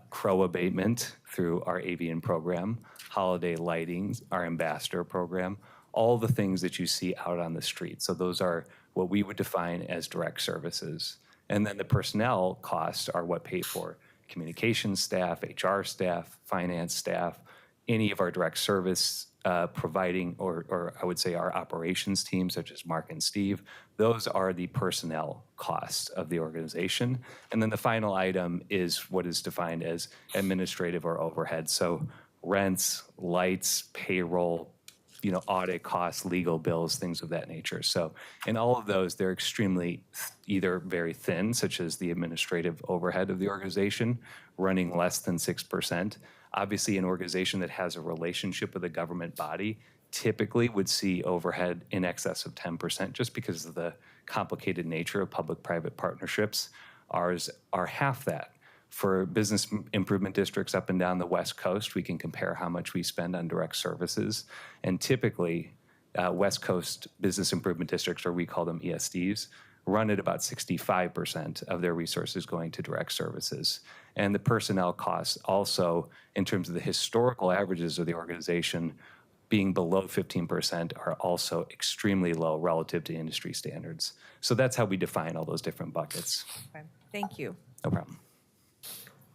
crow abatement through our avian program, holiday lighting, our ambassador program, all the things that you see out on the street. So those are what we would define as direct services. And then the personnel costs are what pay for communications staff, HR staff, finance staff, any of our direct service providing, or I would say our operations team, such as Mark and Steve. Those are the personnel costs of the organization. And then the final item is what is defined as administrative or overhead. So rents, lights, payroll, audit costs, legal bills, things of that nature. So in all of those, they're extremely either very thin, such as the administrative overhead of the organization, running less than 6%. Obviously, an organization that has a relationship with a government body typically would see overhead in excess of 10% just because of the complicated nature of public-private partnerships. Ours are half that. For business improvement districts up and down the West Coast, we can compare how much we spend on direct services. And typically, West Coast business improvement districts, or we call them ESDs, run at about 65% of their resources going to direct services. And the personnel costs also, in terms of the historical averages of the organization, being below 15% are also extremely low relative to industry standards. So that's how we define all those different buckets. Okay. Thank you. No problem.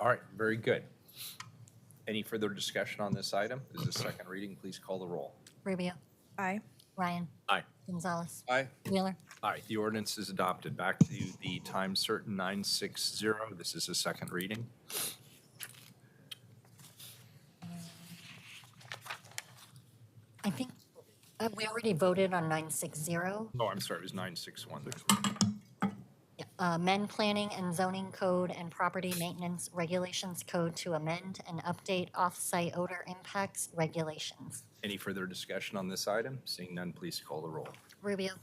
All right, very good. Any further discussion on this item? This is a second reading. Please call the roll. Rubio. Aye. Ryan. Aye. Gonzalez. Aye. Wheeler. Aye, the ordinance is adopted. Back to the time certain 960. This is a second reading. I think we already voted on 960. Oh, I'm sorry, it was 961. Amend Planning and Zoning Code and Property Maintenance Regulations Code to amend and update off-site odor impacts regulations. Any further discussion on this item? Seeing none, please call the roll. Rubio.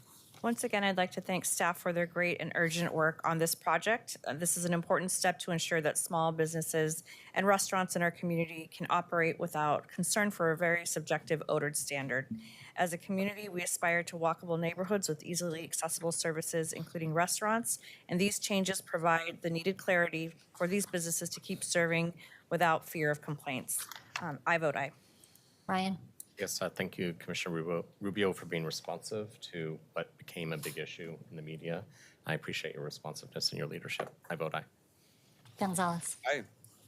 Once again, I'd like to thank staff for their great and urgent work on this project. This is an important step to ensure that small businesses and restaurants in our community can operate without concern for a very subjective odor standard. As a community, we aspire to walkable neighborhoods with easily accessible services, including restaurants, and these changes provide the needed clarity for these businesses to keep serving without fear of complaints. I vote aye. Ryan. Yes, thank you, Commissioner Rubio, for being responsive to what became a big issue in the media. I appreciate your responsiveness and your leadership. I vote aye. Gonzalez. Aye.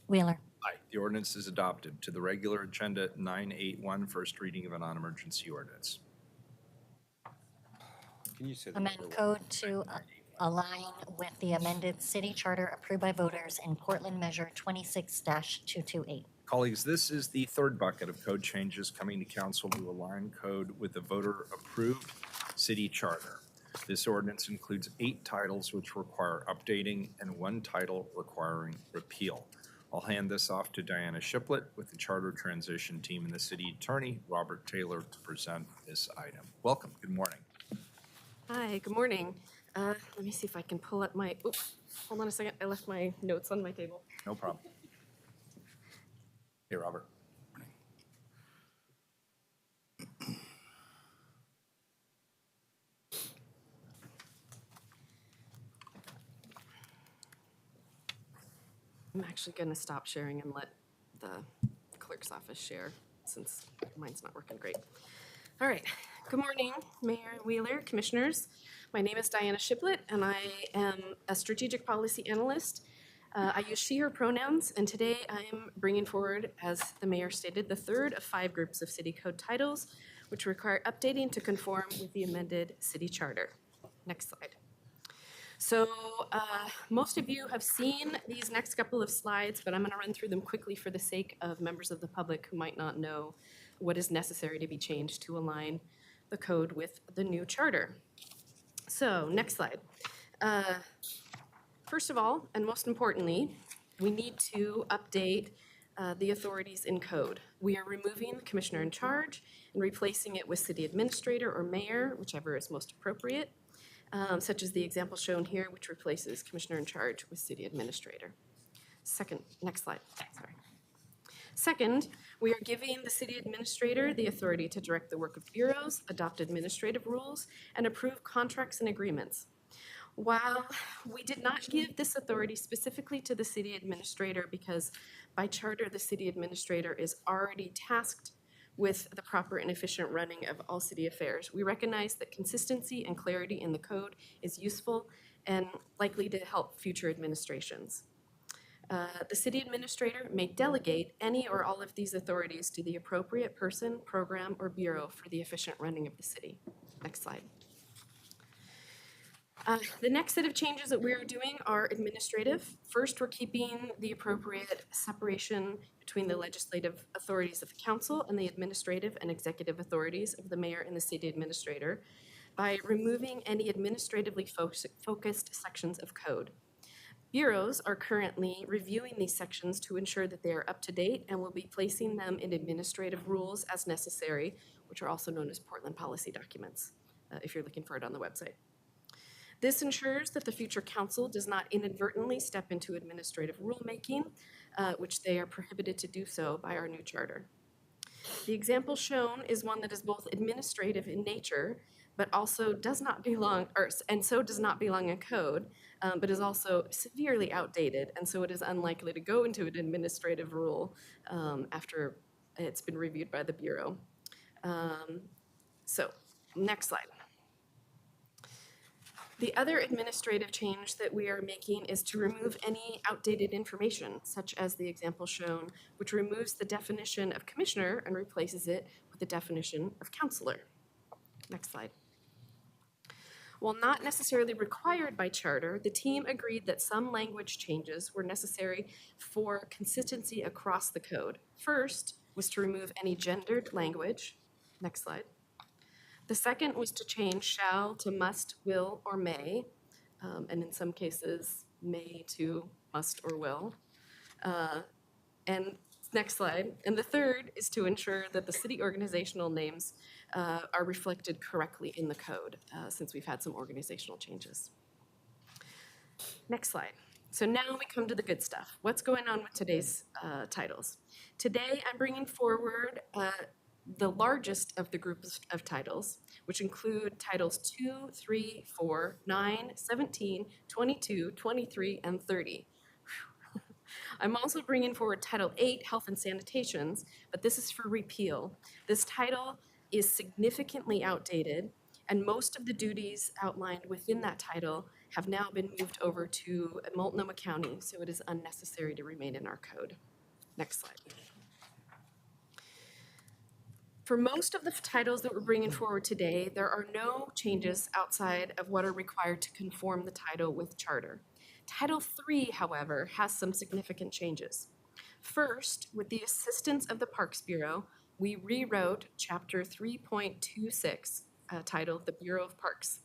Wheeler. Aye, the ordinance is adopted. To the regular agenda, 981, first reading of a non-emergency ordinance. Can you say that? Amend code to align with the amended city charter approved by voters in Portland Measure 26-228. Colleagues, this is the third bucket of code changes coming to council to align code with the voter-approved city charter. This ordinance includes 8 titles which require updating and 1 title requiring repeal. I'll hand this off to Diana Shiplett with the Charter Transition Team and the City Attorney, Robert Taylor, to present this item. Welcome. Good morning. Hi, good morning. Let me see if I can pull up my, oops, hold on a second. I left my notes on my table. No problem. Hey, Robert. I'm actually going to stop sharing and let the clerk's office share since mine's not working great. All right. Good morning, Mayor Wheeler, commissioners. My name is Diana Shiplet, and I am a strategic policy analyst. I use she, her pronouns, and today I am bringing forward, as the mayor stated, the third of 5 groups of city code titles, which require updating to conform with the amended city charter. Next slide. So most of you have seen these next couple of slides, but I'm going to run through them quickly for the sake of members of the public who might not know what is necessary to be changed to align the code with the new charter. So next slide. First of all, and most importantly, we need to update the authorities in code. We are removing the commissioner in charge and replacing it with city administrator or mayor, whichever is most appropriate, such as the example shown here, which replaces commissioner in charge with city administrator. Next slide, sorry. Second, we are giving the city administrator the authority to direct the work of bureaus, adopt administrative rules, and approve contracts and agreements. While we did not give this authority specifically to the city administrator because by charter the city administrator is already tasked with the proper and efficient running of all city affairs, we recognize that consistency and clarity in the code is useful and likely to help future administrations. The city administrator may delegate any or all of these authorities to the appropriate person, program, or bureau for the efficient running of the city. Next slide. The next set of changes that we are doing are administrative. First, we're keeping the appropriate separation between the legislative authorities of the council and the administrative and executive authorities of the mayor and the city administrator by removing any administratively focused sections of code. Bureaus are currently reviewing these sections to ensure that they are up to date and will be placing them in administrative rules as necessary, which are also known as Portland policy documents, if you're looking for it on the website. This ensures that the future council does not inadvertently step into administrative rulemaking, which they are prohibited to do so by our new charter. The example shown is one that is both administrative in nature, but also does not belong, and so does not belong in code, but is also severely outdated, and so it is unlikely to go into an administrative rule after it's been reviewed by the Bureau. So, next slide. The other administrative change that we are making is to remove any outdated information, such as the example shown, which removes the definition of commissioner and replaces it with the definition of counselor. Next slide. While not necessarily required by charter, the team agreed that some language changes were necessary for consistency across the code. First was to remove any gendered language. Next slide. The second was to change shall to must, will, or may, and in some cases, may to must or will. And next slide. And the third is to ensure that the city organizational names are reflected correctly in the code, since we've had some organizational changes. Next slide. So now we come to the good stuff. What's going on with today's titles? Today, I'm bringing forward the largest of the groups of titles, which include titles 2, 3, 4, 9, 17, 22, 23, and 30. I'm also bringing forward Title 8, Health and Sanitations, but this is for repeal. This title is significantly outdated, and most of the duties outlined within that title have now been moved over to Multnomah County, so it is unnecessary to remain in our code. Next slide. For most of the titles that we're bringing forward today, there are no changes outside of what are required to conform the title with charter. Title 3, however, has some significant changes. First, with the assistance of the Parks Bureau, we rewrote Chapter 3.26, titled the Bureau of Parks,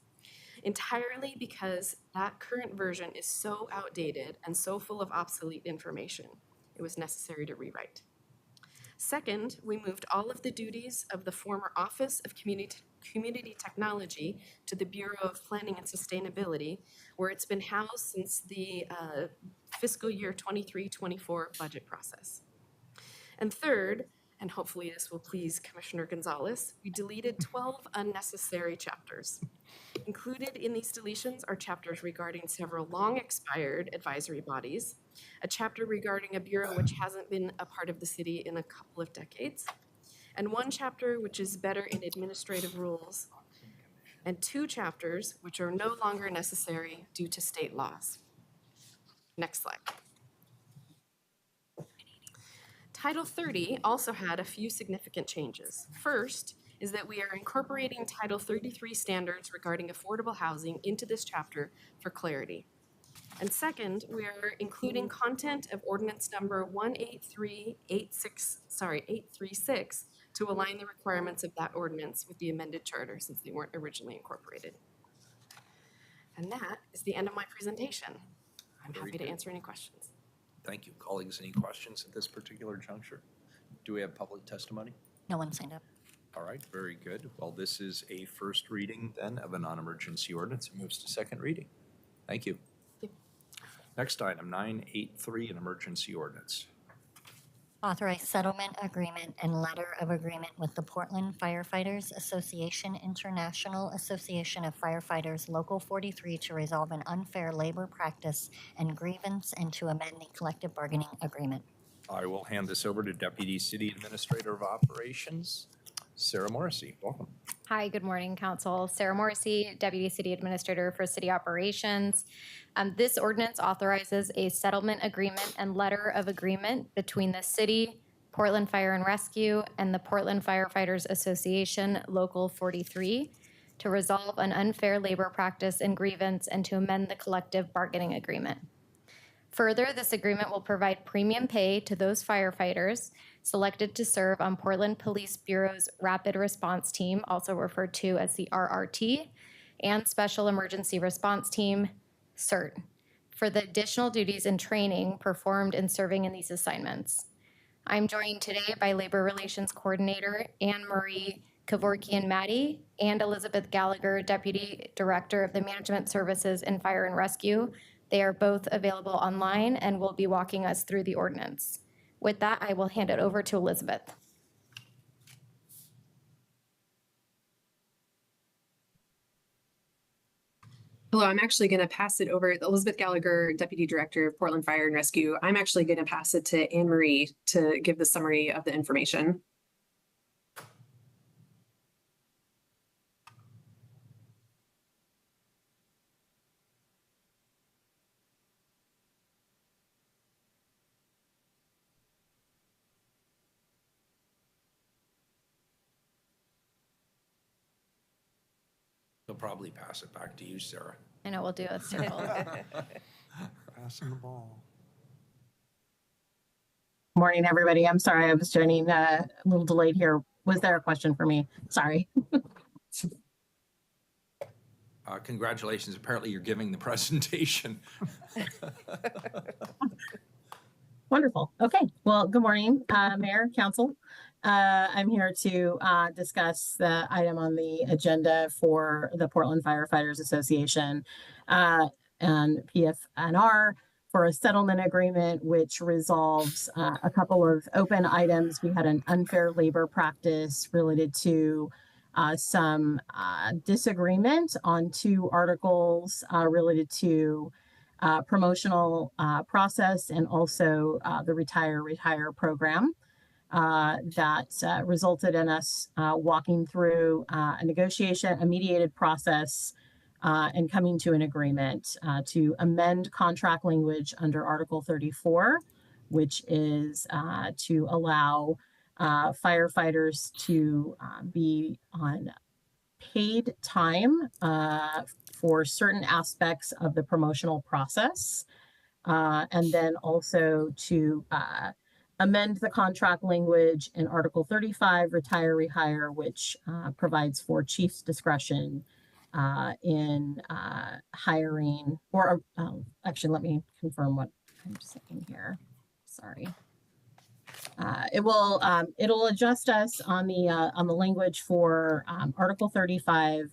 entirely because that current version is so outdated and so full of obsolete information. It was necessary to rewrite. Second, we moved all of the duties of the former Office of Community Technology to the Bureau of Planning and Sustainability, where it's been housed since the fiscal year 23-24 budget process. And third, and hopefully this will please Commissioner Gonzalez, we deleted 12 unnecessary chapters. Included in these deletions are chapters regarding several long-expired advisory bodies, a chapter regarding a bureau which hasn't been a part of the city in a couple of decades, and one chapter which is better in administrative rules, and 2 chapters which are no longer necessary due to state laws. Next slide. Title 30 also had a few significant changes. First is that we are incorporating Title 33 standards regarding affordable housing into this chapter for clarity. And second, we are including content of ordinance number 836 to align the requirements of that ordinance with the amended charter since they weren't originally incorporated. And that is the end of my presentation. I'm happy to answer any questions. Thank you. Colleagues, any questions at this particular juncture? Do we have public testimony? No one signed up. All right, very good. Well, this is a first reading then of a non-emergency ordinance. It moves to second reading. Thank you. Next item, 983, an emergency ordinance. Authorize settlement agreement and letter of agreement with the Portland Firefighters Association International Association of Firefighters Local 43 to resolve an unfair labor practice and grievance and to amend the collective bargaining agreement. I will hand this over to Deputy City Administrator of Operations, Sarah Morrissey. Welcome. Hi, good morning, Council. Sarah Morrissey, Deputy City Administrator for City Operations. This ordinance authorizes a settlement agreement and letter of agreement between the city, Portland Fire and Rescue, and the Portland Firefighters Association Local 43 to resolve an unfair labor practice and grievance and to amend the collective bargaining agreement. Further, this agreement will provide premium pay to those firefighters selected to serve on Portland Police Bureau's Rapid Response Team, also referred to as the RRT, and Special Emergency Response Team, CERT, for the additional duties and training performed in serving in these assignments. I'm joined today by Labor Relations Coordinator Anne Marie Kevorkian-Matty and Elizabeth Gallagher, Deputy Director of the Management Services in Fire and Rescue. They are both available online and will be walking us through the ordinance. With that, I will hand it over to Elizabeth. Hello, I'm actually going to pass it over. Elizabeth Gallagher, Deputy Director of Portland Fire and Rescue. I'm actually going to pass it to Anne Marie to give the summary of the information. He'll probably pass it back to you, Sarah. I know we'll do a circle. Passing the ball. Morning, everybody. I'm sorry, I was joining a little delayed here. Was there a question for me? Sorry. Congratulations. Apparently you're giving the presentation. Wonderful. Okay. Well, good morning, Mayor, Council. I'm here to discuss the item on the agenda for the Portland Firefighters Association and PFNR for a settlement agreement which resolves a couple of open items. We had an unfair labor practice related to some disagreement on 2 articles related to promotional process and also the retire program that resulted in us walking through a negotiation, a mediated process, and coming to an agreement to amend contract language under Article 34, which is to allow firefighters to be on paid time for certain aspects of the promotional process, and then also to amend the contract language in Article 35, retire, rehire, which provides for chief's discretion in hiring, or actually, let me confirm what I'm saying here. Sorry. It'll adjust us on the language for Article 35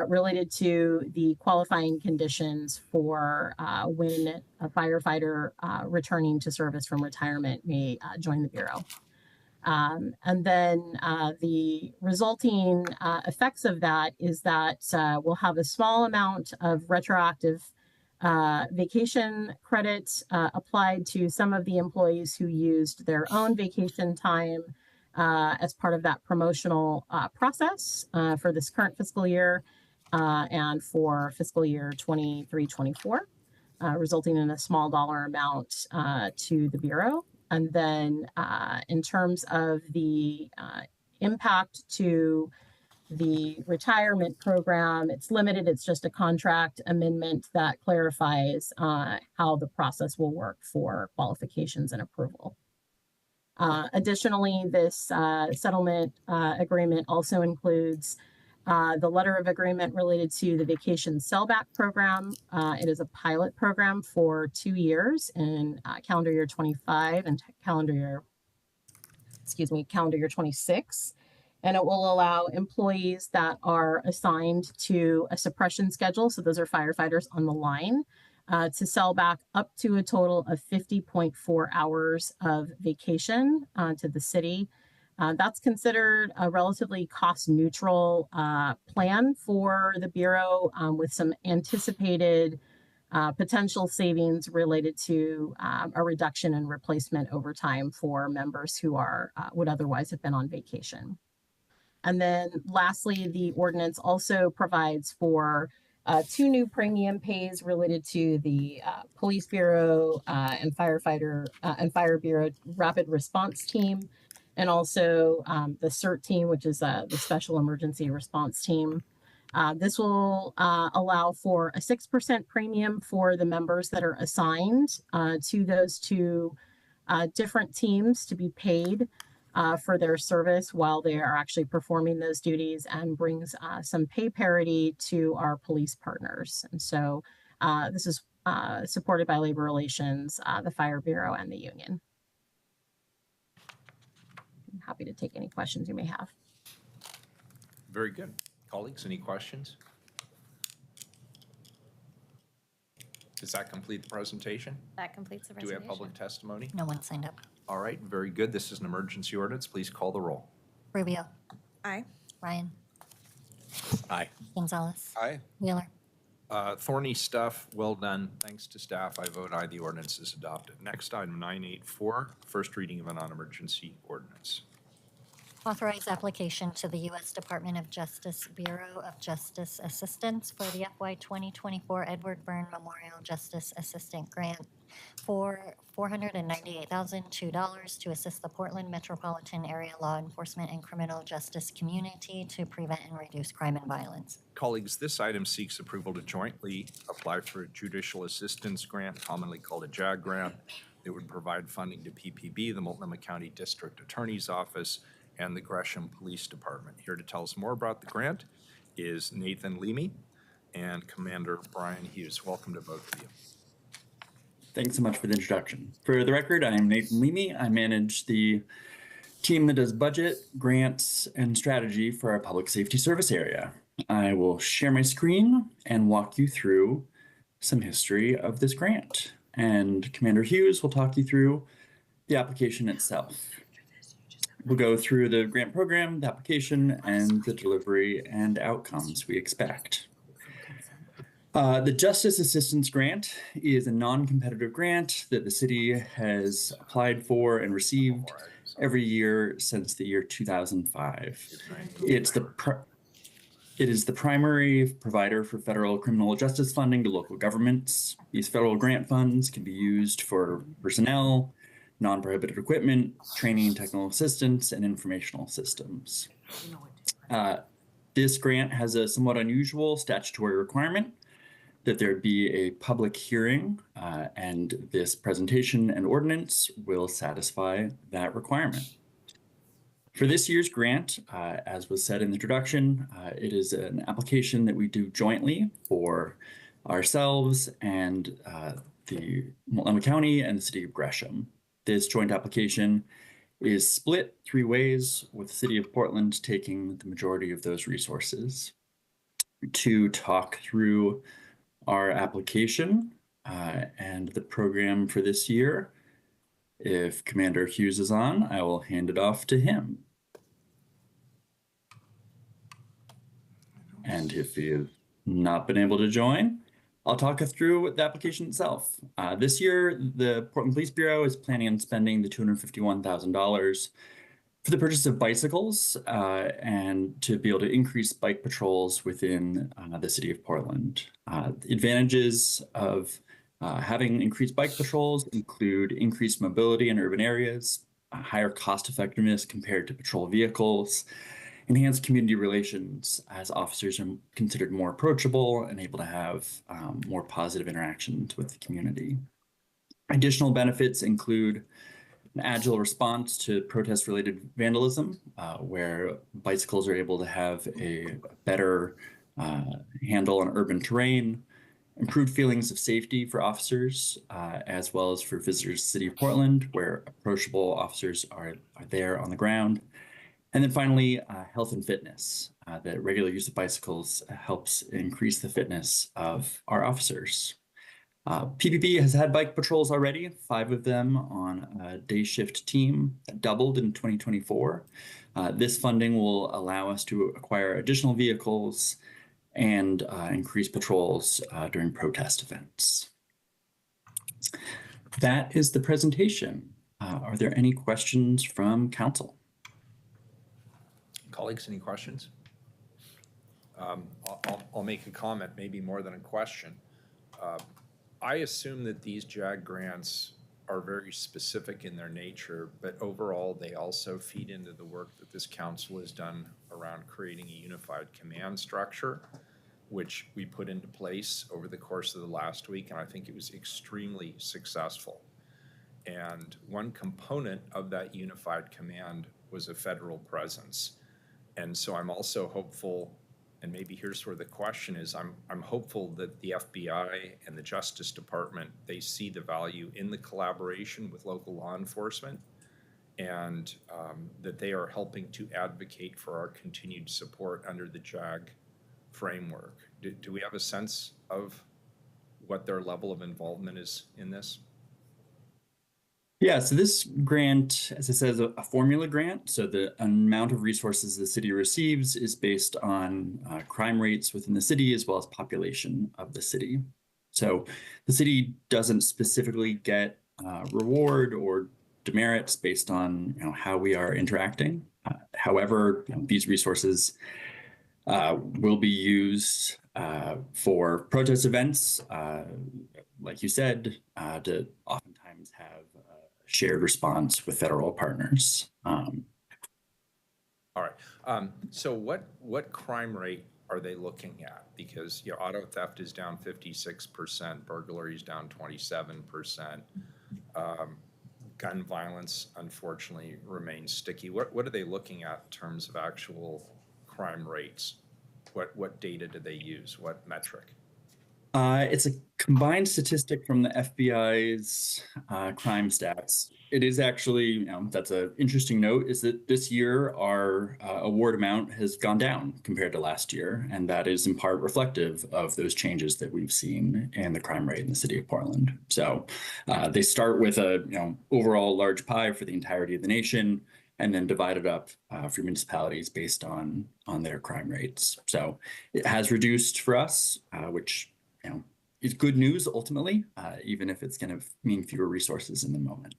related to the qualifying conditions for when a firefighter returning to service from retirement may join the Bureau. And then the resulting effects of that is that we'll have a small amount of retroactive vacation credit applied to some of the employees who used their own vacation time as part of that promotional process for this current fiscal year and for fiscal year 23-24, resulting in a small dollar amount to the Bureau. And then in terms of the impact to the retirement program, it's limited. It's just a contract amendment that clarifies how the process will work for qualifications and approval. Additionally, this settlement agreement also includes the letter of agreement related to the vacation sellback program. It is a pilot program for 2 years in calendar year 25 and calendar year 26. And it will allow employees that are assigned to a suppression schedule, so those are firefighters on the line, to sell back up to a total of 50.4 hours of vacation to the city. That's considered a relatively cost-neutral plan for the Bureau with some anticipated potential savings related to a reduction in replacement overtime for members who would otherwise have been on vacation. And then lastly, the ordinance also provides for 2 new premium pays related to the Police Bureau and Firefighter and Fire Bureau Rapid Response Team, and also the CERT team, which is the Special Emergency Response Team. This will allow for a 6% premium for the members that are assigned to those 2 different teams to be paid for their service while they are actually performing those duties, and brings some pay parity to our police partners. And so this is supported by Labor Relations, the Fire Bureau, and the union. I'm happy to take any questions you may have. Very good. Colleagues, any questions? Does that complete the presentation? That completes the Do we presentation. have public testimony? No one signed up. All right, very good. This is an emergency ordinance. Please call the roll. Rubio. Aye. Ryan. Aye. Gonzalez. Aye. Wheeler. Thorny stuff, well done. Thanks to staff. I vote aye. The ordinance is adopted. Next, item 984, first reading of a non-emergency ordinance. Authorize application to the U.S. Department of Justice Bureau of Justice Assistance for the FY 2024 Edward Byrne Memorial Justice Assistant Grant for $498,002 to assist the Portland metropolitan area law enforcement and criminal justice community to prevent and reduce crime and violence. Colleagues, this item seeks approval to jointly apply for a judicial assistance grant, commonly called a JAG grant. It would provide funding to PPB, the Multnomah County District Attorney's Office, and the Gresham Police Department. Here to tell us more about the grant is Nathan Leamy and Commander Brian Hughes. Welcome to both of you. Thanks so much for the introduction. For the record, I am Nathan Leamy. I manage the team that does budget, grants, and strategy for our public safety service area. I will share my screen and walk you through some history of this grant. And Commander Hughes will talk you through the application itself. We'll go through the grant program, the application, and the delivery and outcomes we expect. The Justice Assistance Grant is a non-competitive grant that the city has applied for and received every year since the year 2005. It is the primary provider for federal criminal justice funding to local governments. These federal grant funds can be used for personnel, non-prohibited equipment, training, technical assistance, and informational systems. This grant has a somewhat unusual statutory requirement that there be a public hearing, and this presentation and ordinance will satisfy that requirement. For this year's grant, as was said in the introduction, it is an application that we do jointly for ourselves and the Multnomah County and the City of Gresham. This joint application is split 3 ways, with the City of Portland taking the majority of those resources. To talk through our application and the program for this year, if Commander Hughes is on, I will hand it off to him. And if he has not been able to join, I'll talk us through the application itself. This year, the Portland Police Bureau is planning on spending the $251,000 for the purchase of bicycles and to be able to increase bike patrols within the city of Portland. The advantages of having increased bike patrols include increased mobility in urban areas, higher cost effectiveness compared to patrol vehicles, enhanced community relations as officers are considered more approachable and able to have more positive interactions with the community. Additional benefits include an agile response to protest-related vandalism, where bicycles are able to have a better handle on urban terrain, improved feelings of safety for officers, as well as for visitors to the City of Portland, where approachable officers are there on the ground. And then finally, health and fitness. The regular use of bicycles helps increase the fitness of our officers. PPB has had bike patrols already, 5 of them on a day shift team that doubled in 2024. This funding will allow us to acquire additional vehicles and increase patrols during protest events. That is the presentation. Are there any questions from council? Colleagues, any questions? I'll make a comment, maybe more than a question. I assume that these JAG grants are very specific in their nature, but overall, they also feed into the work that this council has done around creating a unified command structure, which we put into place over the course of the last week, and I think it was extremely successful. And one component of that unified command was a federal presence. And so I'm also hopeful, and maybe here's where the question is, I'm hopeful that the FBI and the Justice Department, they see the value in the collaboration with local law enforcement, and that they are helping to advocate for our continued support under the JAG framework. Do we have a sense of what their level of involvement is in this? Yeah, so this grant, as it says, a formula grant. So the amount of resources the city receives is based on crime rates within the city as well as population of the city. So the city doesn't specifically get reward or demerits based on how we are interacting. However, these resources will be used for protest events, like you said, to oftentimes have shared response with federal partners. All right. So what crime rate are they looking at? Because auto theft is down 56%, burglary is down 27%. Gun violence, unfortunately, remains sticky. What are they looking at in terms of actual crime rates? What data do they use? What metric? It's a combined statistic from the FBI's crime stats. It is actually, that's an interesting note, is that this year our award amount has gone down compared to last year, and that is in part reflective of those changes that we've seen in the crime rate in the city of Portland. So they start with a overall large pie for the entirety of the nation, and then divided up for municipalities based on their crime rates. So it has reduced for us, which is good news ultimately, even if it's going to mean fewer resources in the moment.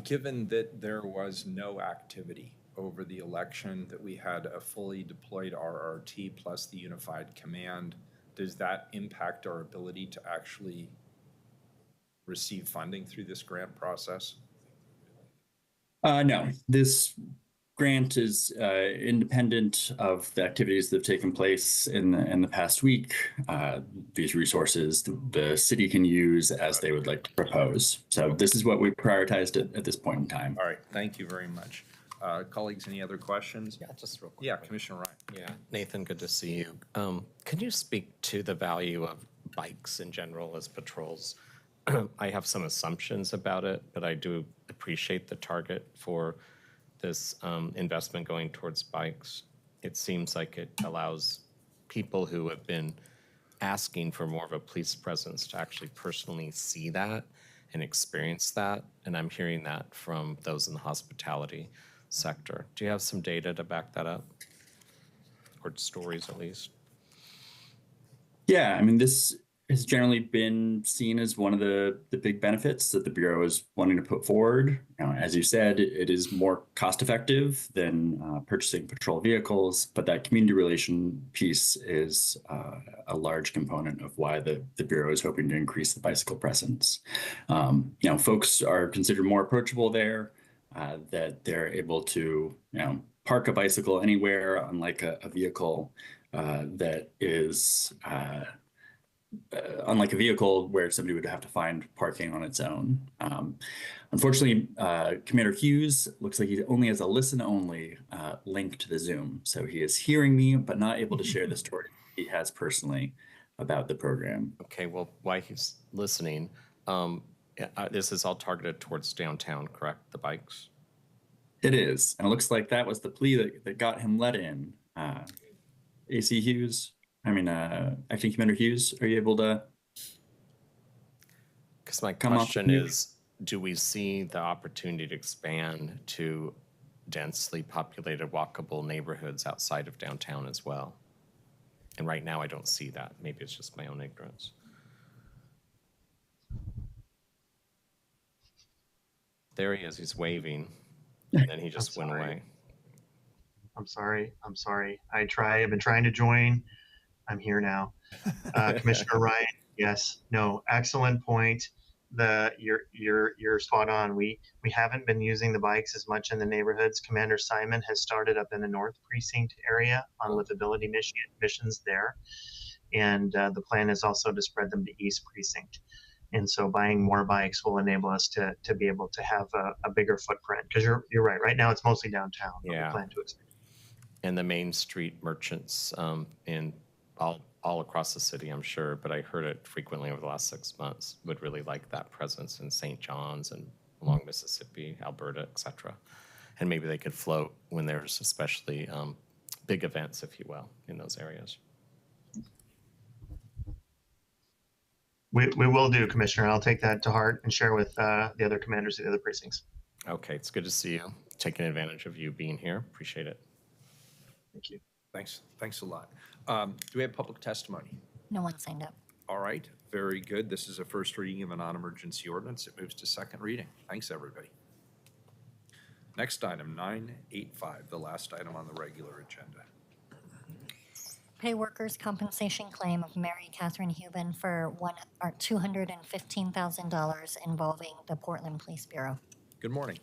Given that there was no activity over the election, that we had a fully deployed RRT plus the unified command, does that impact our ability to actually receive funding through this grant process? No, this grant is independent of the activities that have taken place in the past week. These resources the city can use as they would like to propose. So this is what we prioritized at this point in time. All right, thank you very much. Colleagues, any other questions? Yeah, just real quick. Yeah, Commissioner Ryan. Yeah, Nathan, good to see you. Can you speak to the value of bikes in general as patrols? I have some assumptions about it, but I do appreciate the target for this investment going towards bikes. It seems like it allows people who have been asking for more of a police presence to actually personally see that and experience that. And I'm hearing that from those in the hospitality sector. Do you have some data to back that up? Or stories at least? Yeah, I mean, this has generally been seen as one of the big benefits that the Bureau is wanting to put forward. As you said, it is more cost effective than purchasing patrol vehicles, but that community relation piece is a large component of why the Bureau is hoping to increase the bicycle presence. Folks are considered more approachable there, that they're able to, park a bicycle anywhere, unlike a vehicle that is unlike a vehicle where somebody would have to find parking on its own. Unfortunately, Commander Hughes looks like he only has a listen-only link to the Zoom. So he is hearing me, but not able to share the story he has personally about the program. Okay, well, while he's listening, this is all targeted towards downtown, correct? The bikes? It is. And it looks like that was the plea that got him let in. AC Hughes, Acting Commander Hughes, are you able to? Because my question is, do we see the opportunity to expand to densely populated walkable neighborhoods outside of downtown as well? And right now I don't see that. Maybe it's just my own ignorance. There he is, he's waving, and then he just went away. I'm sorry. I've been trying to join. I'm here now. Commissioner Ryan, yes, no, excellent point. You're spot on. We haven't been using the bikes as much in the neighborhoods. Commander Simon has started up in the North Precinct area on livability missions there. And the plan is also to spread them to East Precinct. And so buying more bikes will enable us to be able to have a bigger footprint. Because you're right. Right now it's mostly downtown. But Yeah. we plan to expand. And the Main Street merchants in all across the city, I'm sure, but I heard it frequently over the last 6 months, would really like that presence in St. John's and along Mississippi, Alberta, et cetera. And maybe they could float when there's especially big events, if you will, in those areas. We will do, Commissioner. I'll take that to heart and share with the other commanders of the other precincts. Okay, it's good to see you. Taking advantage of you being here. Appreciate it. Thank you. Thanks a lot. Do we have public testimony? No one signed up. All right, very good. This is a first reading of a non-emergency ordinance. It moves to second reading. Thanks, everybody. Next item, 985, the last item on the regular agenda. Pay workers' compensation claim of Mary Catherine Huben for $215,000 involving the Portland Police Bureau. Good morning.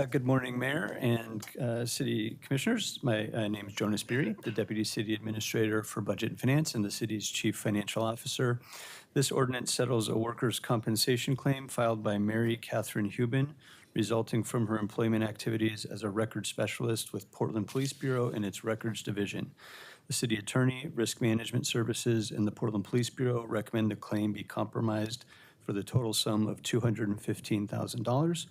Good morning, Mayor and City Commissioners. My name is Jonas Beery, the Deputy City Administrator for Budget and Finance and the city's Chief Financial Officer. This ordinance settles a workers' compensation claim filed by Mary Catherine Huben, resulting from her employment activities as a record specialist with Portland Police Bureau and its Records Division. The City Attorney, Risk Management Services, and the Portland Police Bureau recommend the claim be compromised for the total sum of $215,000.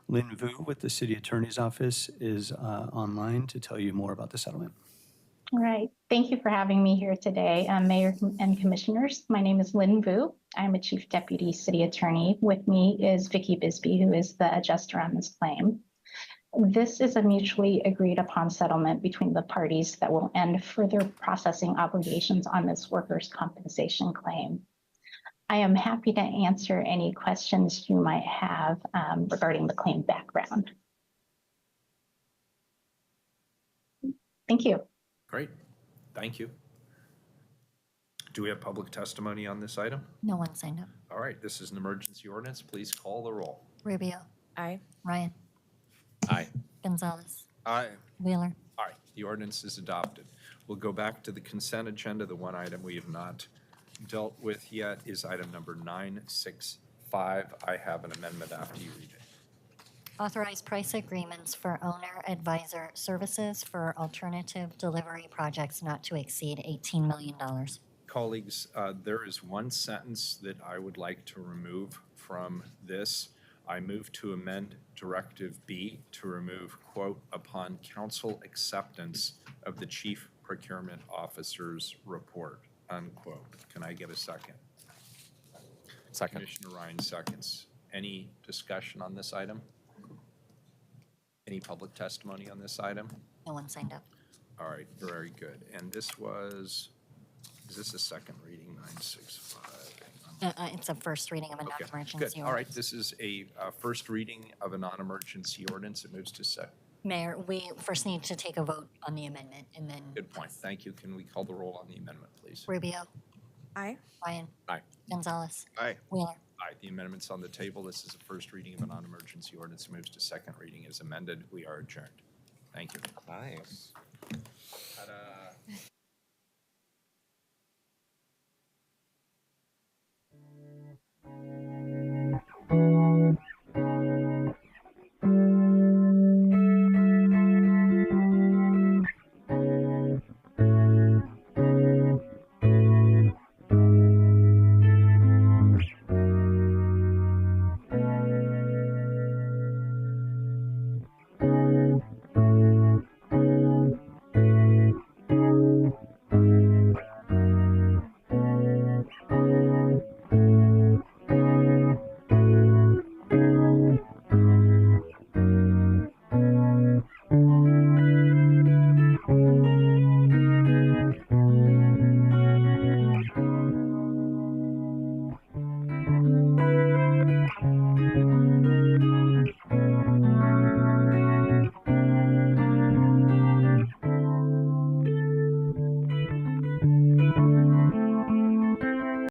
Lynn Vu with the City Attorney's Office is online to tell you more about the settlement. All right. Thank you for having me here today, Mayor and Commissioners. My name is Lynn Vu. I'm a Chief Deputy City Attorney. With me is Vicki Bisbee, who is the adjuster on this claim. This is a mutually agreed upon settlement between the parties that will end further processing obligations on this workers' compensation claim. I am happy to answer any questions you might have regarding the claim background. Thank you. Great. Thank you. Do we have public testimony on this item? No one signed up. All right, this is an emergency ordinance. Please call the roll. Rubio. Aye. Ryan. Aye. Gonzalez. Aye. Wheeler. Aye. The ordinance is adopted. We'll go back to the consent agenda. The one item we have not dealt with yet is item number 965. I have an amendment after you read it. Authorize price agreements for owner advisor services for alternative delivery projects not to exceed $18 million. Colleagues, there is one sentence that I would like to remove from this. I move to amend Directive B to remove, quote, upon council acceptance of the Chief Procurement Officer's report, unquote. Can I get a second? Second. Commissioner Ryan seconds. Any discussion on this item? Any public testimony on this item? No one signed up. All right, very good. And this was, is this a second reading, 965? It's a first reading of a Okay, non-emergency good. All right, ordinance. this is a first reading of a non-emergency ordinance. It moves to second. Mayor, we first need to take a vote on the amendment and then. Good point. Thank you. Can we call the roll on the amendment, please? Rubio, Aye. Ryan, Aye. Gonzalez, Aye. Wheeler. Aye. The amendment's on the table. This is a first reading of a non-emergency ordinance. It moves to second reading as amended. We are adjourned. Thank you. Nice. Ta-da.